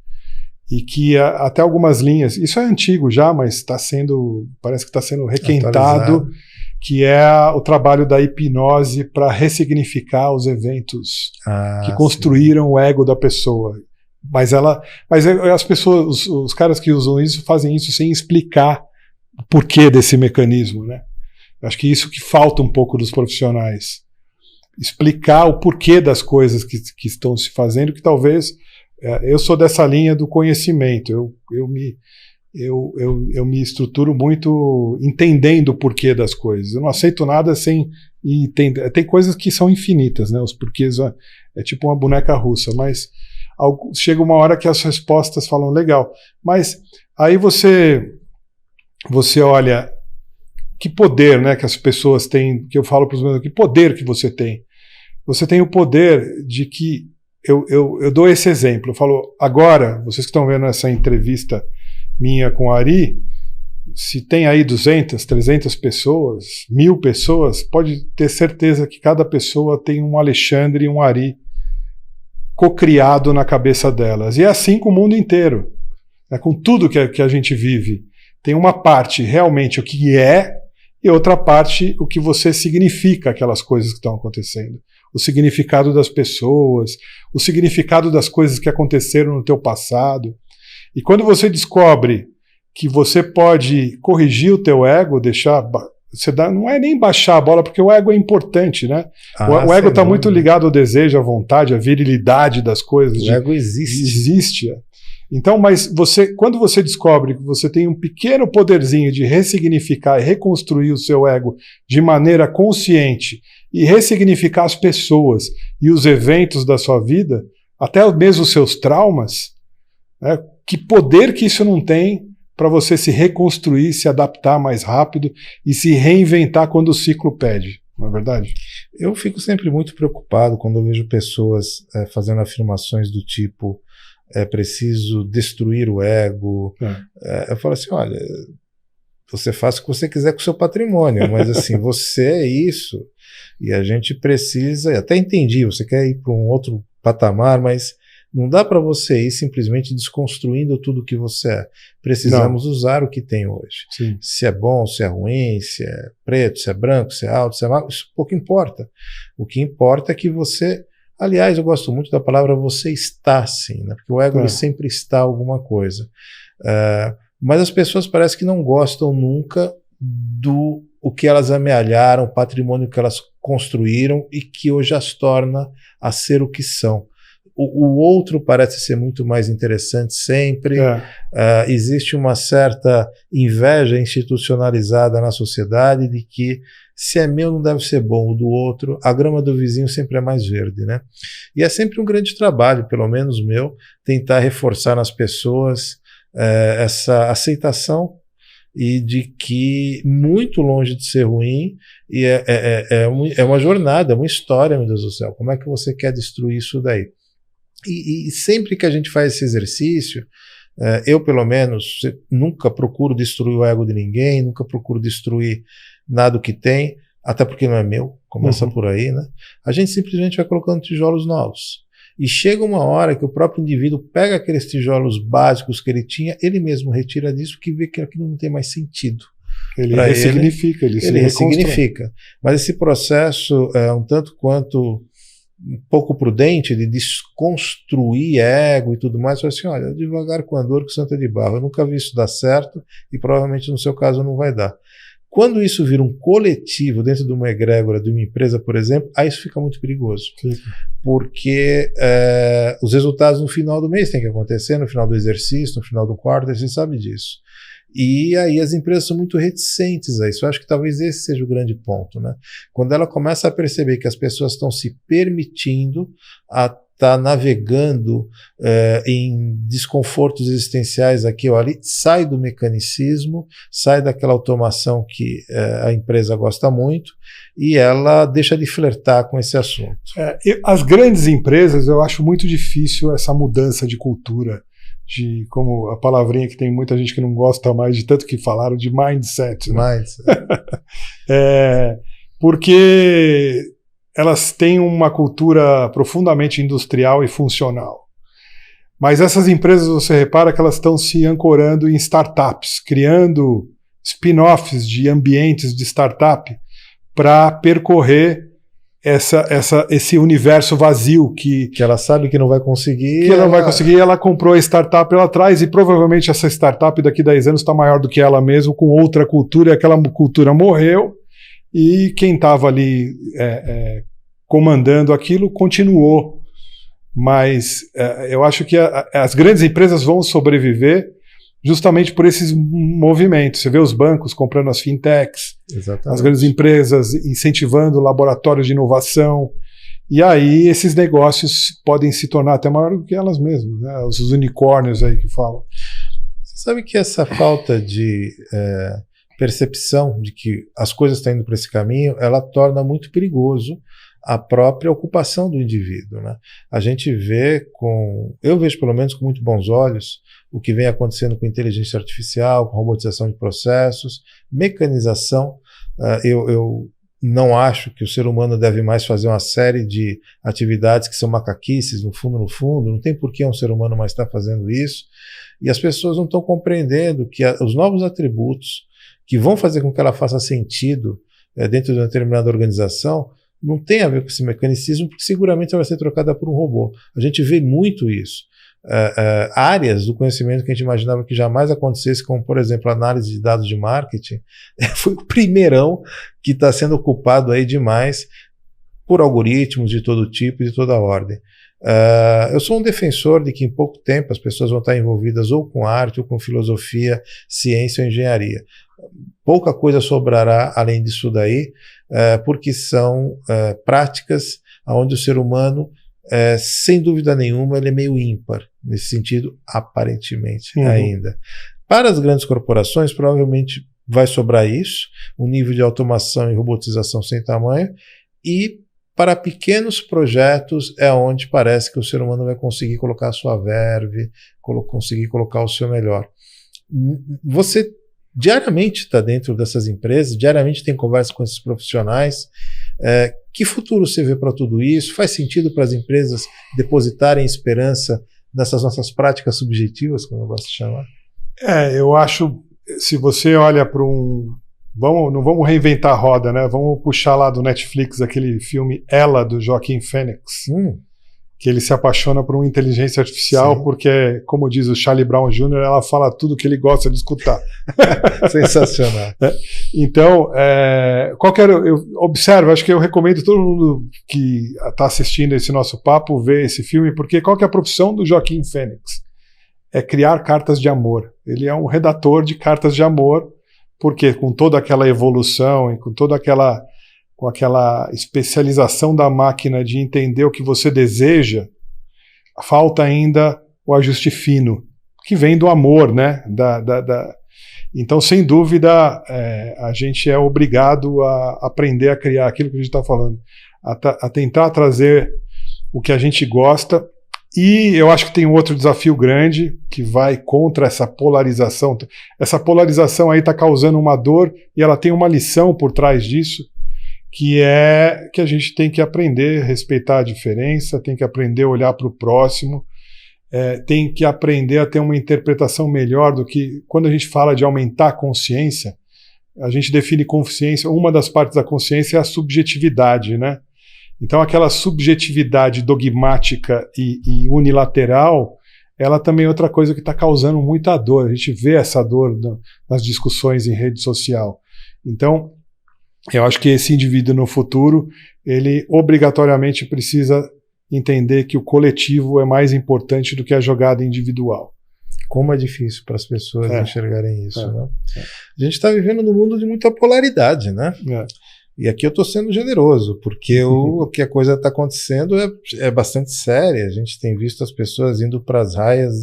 E que até algumas linhas, isso é antigo já, mas parece que está sendo requentado, que é o trabalho da hipnose para ressignificar os eventos que construíram o ego da pessoa. Mas as pessoas, os caras que usam isso, fazem isso sem explicar o porquê desse mecanismo, né? Eu acho que isso que falta um pouco dos profissionais. Explicar o porquê das coisas que estão se fazendo, que talvez eu sou dessa linha do conhecimento, eu me estruturo muito entendendo o porquê das coisas, eu não aceito nada sem entender. Tem coisas que são infinitas, né? Os porquês é tipo uma boneca russa, mas chega uma hora que as respostas falam legal, mas aí você olha que poder, né, que as pessoas têm, que eu falo para os meus, que poder que você tem. Você tem o poder de que, eu dou esse exemplo, eu falo, agora, vocês que estão vendo essa entrevista minha com o Ari, se tem aí 200, 300 pessoas, 1000 pessoas, pode ter certeza que cada pessoa tem um Alexandre e um Ari cocriado na cabeça delas. E é assim com o mundo inteiro, né, com tudo que a gente vive. Tem uma parte realmente o que é, e outra parte o que você significa aquelas coisas que estão acontecendo. O significado das pessoas, o significado das coisas que aconteceram no teu passado. E quando você descobre que você pode corrigir o teu ego, não é nem baixar a bola, porque o ego é importante, né? O ego está muito ligado ao desejo, à vontade, à virilidade das coisas. O ego existe. Então, mas quando você descobre que você tem um pequeno poderzinho de ressignificar e reconstruir o seu ego de maneira consciente e ressignificar as pessoas e os eventos da sua vida, até mesmo os seus traumas, né, que poder que isso não tem para você se reconstruir, se adaptar mais rápido e se reinventar quando o ciclo pede, não é verdade? Eu fico sempre muito preocupado quando eu vejo pessoas fazendo afirmações do tipo é preciso destruir o ego. Eu falo assim, olha, você faz o que você quiser com o seu patrimônio, mas assim, você é isso, e a gente precisa, até entendi, você quer ir para um outro patamar, mas não dá para você ir simplesmente desconstruindo tudo que você é. Precisamos usar o que tem hoje. Sim. Se é bom, se é ruim, se é preto, se é branco, se é alto, se é magro, isso pouco importa. O que importa é que você... Aliás, eu gosto muito da palavra você está sim, né? Porque o ego ele sempre está alguma coisa. Mas as pessoas parecem que não gostam nunca do o que elas amealharam, o patrimônio que elas construíram e que hoje as torna a ser o que são. O outro parece ser muito mais interessante sempre. Existe uma certa inveja institucionalizada na sociedade de que se é meu não deve ser bom, o do outro, a grama do vizinho sempre é mais verde, né? E é sempre um grande trabalho, pelo menos meu, tentar reforçar nas pessoas essa aceitação e de que muito longe de ser ruim, e é uma jornada, é uma história, meu Deus do céu, como é que você quer destruir isso daí? E sempre que a gente faz esse exercício, eu pelo menos nunca procuro destruir o ego de ninguém, nunca procuro destruir nada que tem, até porque não é meu, começa por aí, né? A gente simplesmente vai colocando tijolos novos. E chega uma hora que o próprio indivíduo pega aqueles tijolos básicos que ele tinha, ele mesmo retira disso, porque vê que aquilo não tem mais sentido. Ele ressignifica, ele ressignifica. Mas esse processo é um tanto quanto um pouco prudente de desconstruir ego e tudo mais, fala assim, olha, devagar com a dor que santa de barro, eu nunca vi isso dar certo e provavelmente no seu caso não vai dar. Quando isso vira um coletivo dentro de uma egrégora de uma empresa, por exemplo, aí isso fica muito perigoso. Sim. Porque os resultados no final do mês têm que acontecer, no final do exercício, no final do quarto, você sabe disso. E aí as empresas são muito reticentes a isso. Eu acho que talvez esse seja o grande ponto, né? Quando ela começa a perceber que as pessoas estão se permitindo a estar navegando em desconfortos existenciais aqui ou ali, sai do mecanicismo, sai daquela automação que a empresa gosta muito e ela deixa de flertar com esse assunto. As grandes empresas, eu acho muito difícil essa mudança de cultura, de como a palavrinha que tem muita gente que não gosta mais de tanto que falaram, de mindset. Né? Mindset. Porque elas têm uma cultura profundamente industrial e funcional. Mas essas empresas, você repara que elas estão se ancorando em startups, criando spin-offs de ambientes de startup para percorrer esse universo vazio que ela sabe que não vai conseguir. Que ela não vai conseguir, ela comprou a startup lá atrás e provavelmente essa startup daqui a 10 anos está maior do que ela mesma, com outra cultura, e aquela cultura morreu e quem estava ali comandando aquilo continuou. Mas eu acho que as grandes empresas vão sobreviver justamente por esses movimentos. Você vê os bancos comprando as fintechs, exatamente, as grandes empresas incentivando laboratórios de inovação, e aí esses negócios podem se tornar até maiores do que elas mesmas, né? Os unicórnios aí que falam. Você sabe que essa falta de percepção de que as coisas estão indo para esse caminho, ela torna muito perigoso a própria ocupação do indivíduo, né? A gente vê eu vejo pelo menos com muito bons olhos o que vem acontecendo com inteligência artificial, com robotização de processos, mecanização. Eu não acho que o ser humano deve mais fazer uma série de atividades que são macaquices, no fundo, não tem por que um ser humano mais estar fazendo isso, e as pessoas não estão compreendendo que os novos atributos que vão fazer com que ela faça sentido dentro de uma determinada organização não tem a ver com esse mecanicismo, porque seguramente ela vai ser trocada por um robô. A gente vê muito isso. Áreas do conhecimento que a gente imaginava que jamais acontecesse, como, por exemplo, a análise de dados de marketing, foi o primeirão que está sendo ocupado aí demais por algoritmos de todo tipo e de toda ordem. Eu sou um defensor de que em pouco tempo as pessoas vão estar envolvidas ou com arte, ou com filosofia, ciência ou engenharia. Pouca coisa sobrará além disso daí, porque são práticas onde o ser humano, sem dúvida nenhuma, ele é meio ímpar, nesse sentido, aparentemente ainda. Para as grandes corporações, provavelmente vai sobrar isso, um nível de automação e robotização sem tamanho, e para pequenos projetos é onde parece que o ser humano vai conseguir colocar a sua verve, conseguir colocar o seu melhor. Você diariamente está dentro dessas empresas, diariamente tem conversa com esses profissionais. Que futuro você vê para tudo isso? Faz sentido para as empresas depositarem esperança nessas nossas práticas subjetivas, como eu gosto de chamar? Eu acho, se você olha para não vamos reinventar a roda, né? Vamos puxar lá do Netflix aquele filme Ela, do Joaquin Phoenix, que ele se apaixona por uma inteligência artificial. Sim. Porque, como diz o Charlie Brown Jr., ela fala tudo que ele gosta de escutar. Sensacional. Então, observa, acho que eu recomendo todo mundo que está assistindo esse nosso papo ver esse filme, porque qual que é a profissão do Joaquin Phoenix? É criar cartas de amor. Ele é um redator de cartas de amor, porque com toda aquela evolução e com toda aquela especialização da máquina de entender o que você deseja, falta ainda o ajuste fino, que vem do amor, né? Então, sem dúvida, a gente é obrigado a aprender a criar aquilo que a gente está falando, a tentar trazer o que a gente gosta. E eu acho que tem um outro desafio grande que vai contra essa polarização. Essa polarização aí está causando uma dor e ela tem uma lição por trás disso, que é que a gente tem que aprender a respeitar a diferença, tem que aprender a olhar para o próximo, tem que aprender a ter uma interpretação melhor do que... Quando a gente fala de aumentar a consciência, a gente define consciência, uma das partes da consciência é a subjetividade, né? Então aquela subjetividade dogmática e unilateral, ela também é outra coisa que está causando muita dor. A gente vê essa dor nas discussões em rede social. Então, eu acho que esse indivíduo no futuro, ele obrigatoriamente precisa entender que o coletivo é mais importante do que a jogada individual. Como é difícil para as pessoas enxergarem isso, né? A gente está vivendo num mundo de muita polaridade, né? E aqui eu estou sendo generoso, porque o que a coisa está acontecendo é bastante séria. A gente tem visto as pessoas indo para as raias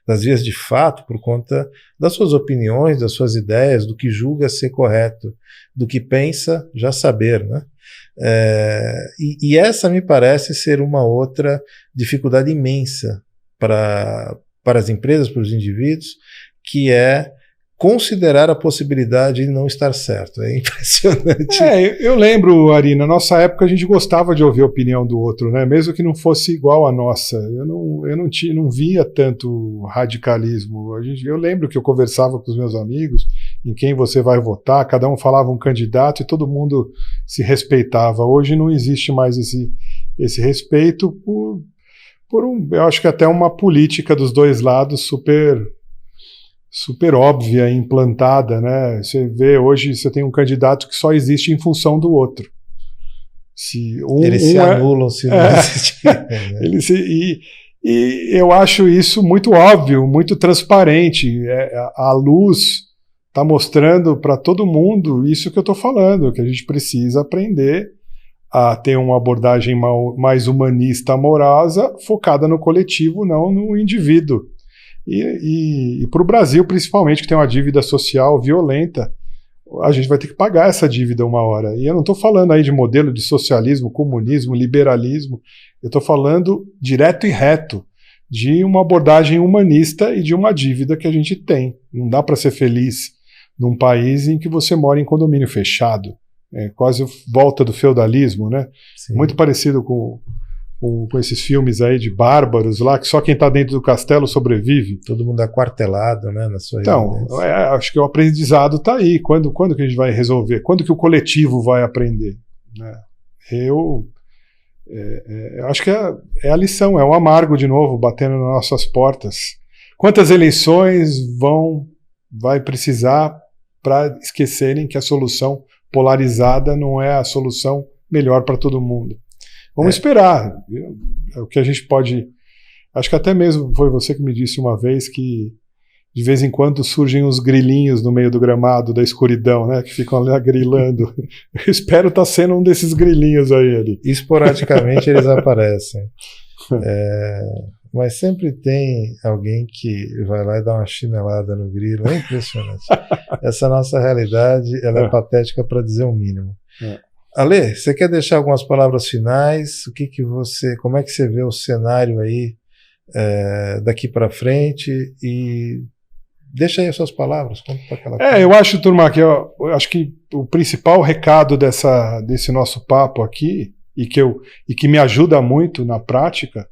das vias de fato por conta das suas opiniões, das suas ideias, do que julga ser correto, do que pensa já saber, né? E essa me parece ser uma outra dificuldade imensa para as empresas, para os indivíduos, que é considerar a possibilidade de não estar certo. É impressionante. Eu lembro, Ari, na nossa época a gente gostava de ouvir a opinião do outro, né? Mesmo que não fosse igual à nossa. Eu não via tanto radicalismo. Eu lembro que eu conversava com os meus amigos em quem você vai votar, cada um falava um candidato e todo mundo se respeitava. Hoje não existe mais esse respeito eu acho que até uma política dos dois lados super óbvia, implantada, né? Você vê hoje, você tem um candidato que só existe em função do outro. Eles se anulam se não existir. E eu acho isso muito óbvio, muito transparente. A luz está mostrando para todo mundo isso que eu estou falando, que a gente precisa aprender a ter uma abordagem mais humanista, amorosa, focada no coletivo, não no indivíduo. E para o Brasil, principalmente, que tem uma dívida social violenta, a gente vai ter que pagar essa dívida uma hora. E eu não estou falando aí de modelo de socialismo, comunismo, liberalismo. Eu estou falando direto e reto de uma abordagem humanista e de uma dívida que a gente tem. Não dá para ser feliz num país em que você mora em condomínio fechado. É quase volta do feudalismo, né? Sim. Muito parecido com esses filmes aí de bárbaros lá, que só quem está dentro do castelo sobrevive. Todo mundo aquartelado, né, na sua Então, acho que o aprendizado está aí. Quando que a gente vai resolver? Quando que o coletivo vai aprender? Né? Eu acho que é a lição, é o amargo de novo, batendo nas nossas portas. Quantas eleições vai precisar para esquecerem que a solução polarizada não é a solução melhor para todo mundo? Vamos esperar. O que a gente pode... Acho que até mesmo foi você que me disse uma vez que de vez em quando surgem os grilinhos no meio do gramado da escuridão, né? Que ficam lá grilando. Eu espero estar sendo um desses grilinhos aí ali. Esporadicamente eles aparecem. Mas sempre tem alguém que vai lá e dá uma chinelada no grilo. É impressionante. Essa nossa realidade, ela é patética para dizer o mínimo. Ale, você quer deixar algumas palavras finais? Como é que você vê o cenário aí daqui para frente? E deixa aí as suas palavras. Conta pra aquela eu acho, turma, que eu acho que o principal recado desse nosso papo aqui, e que me ajuda muito na prática,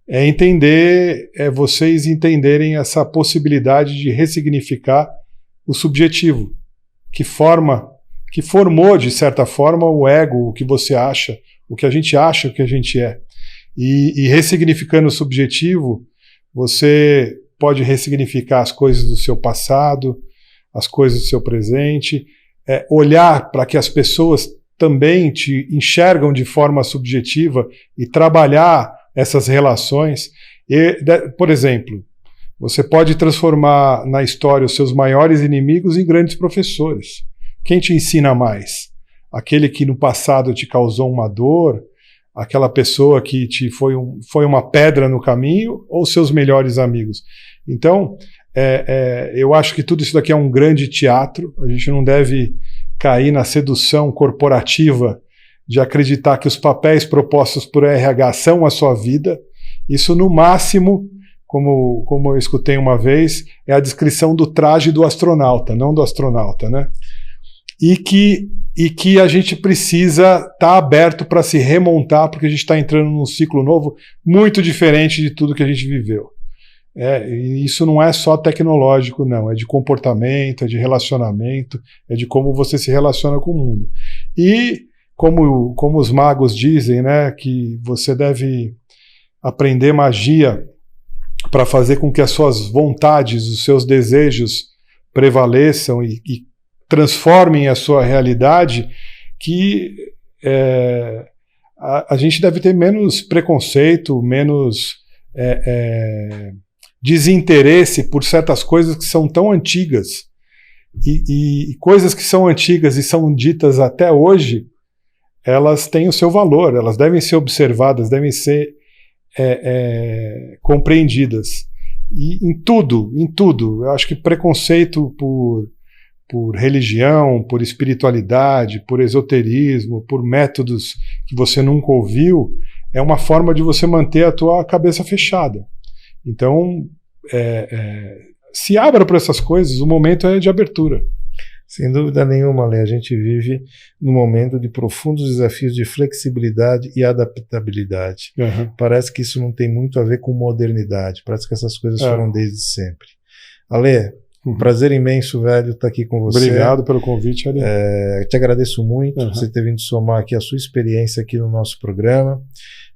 é vocês entenderem essa possibilidade de ressignificar o subjetivo, que formou, de certa forma, o ego, o que você acha, o que a gente acha, o que a gente é. E ressignificando o subjetivo, você pode ressignificar as coisas do seu passado, as coisas do seu presente, olhar para que as pessoas também te enxergam de forma subjetiva e trabalhar essas relações. Por exemplo, você pode transformar na história os seus maiores inimigos em grandes professores. Quem te ensina mais? Aquele que no passado te causou uma dor, aquela pessoa que foi uma pedra no caminho, ou seus melhores amigos? Então, eu acho que tudo isso daqui é um grande teatro. A gente não deve cair na sedução corporativa de acreditar que os papéis propostos por RH são a sua vida. Isso, no máximo, como eu escutei uma vez, é a descrição do traje do astronauta, não do astronauta, né? E que a gente precisa estar aberto para se remontar, porque a gente está entrando num ciclo novo muito diferente de tudo que a gente viveu. E isso não é só tecnológico, não. É de comportamento, é de relacionamento, é de como você se relaciona com o mundo. E como os magos dizem, né, que você deve aprender magia para fazer com que as suas vontades, os seus desejos prevaleçam e transformem a sua realidade, que a gente deve ter menos preconceito, menos desinteresse por certas coisas que são tão antigas. E coisas que são antigas e são ditas até hoje, elas têm o seu valor, elas devem ser observadas, devem ser compreendidas. E em tudo, eu acho que preconceito por religião, por espiritualidade, por esoterismo, por métodos que você nunca ouviu, é uma forma de você manter a tua cabeça fechada. Então, se abra para essas coisas, o momento é de abertura. Sem dúvida nenhuma, Ale, a gente vive num momento de profundos desafios de flexibilidade e adaptabilidade. Uhum. Parece que isso não tem muito a ver com modernidade, parece que essas coisas foram desde sempre. Ale, um prazer imenso, velho, estar aqui com você. Obrigado pelo convite, Ale. Te agradeço muito por você ter vindo somar aqui a sua experiência aqui no nosso programa.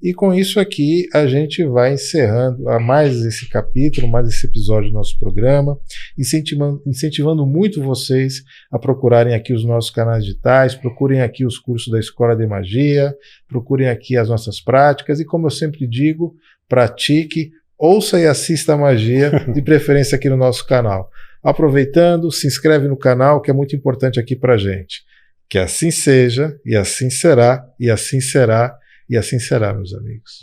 E com isso aqui a gente vai encerrando mais esse capítulo, mais esse episódio do nosso programa, incentivando muito vocês a procurarem aqui os nossos canais digitais, procurem aqui os cursos da Escola de Magia, procurem aqui as nossas práticas e, como eu sempre digo, pratique, ouça e assista a magia, de preferência aqui no nosso canal. Aproveitando, se inscreve no canal, que é muito importante aqui pra gente. Que assim seja, e assim será, e assim será, e assim será, meus amigos.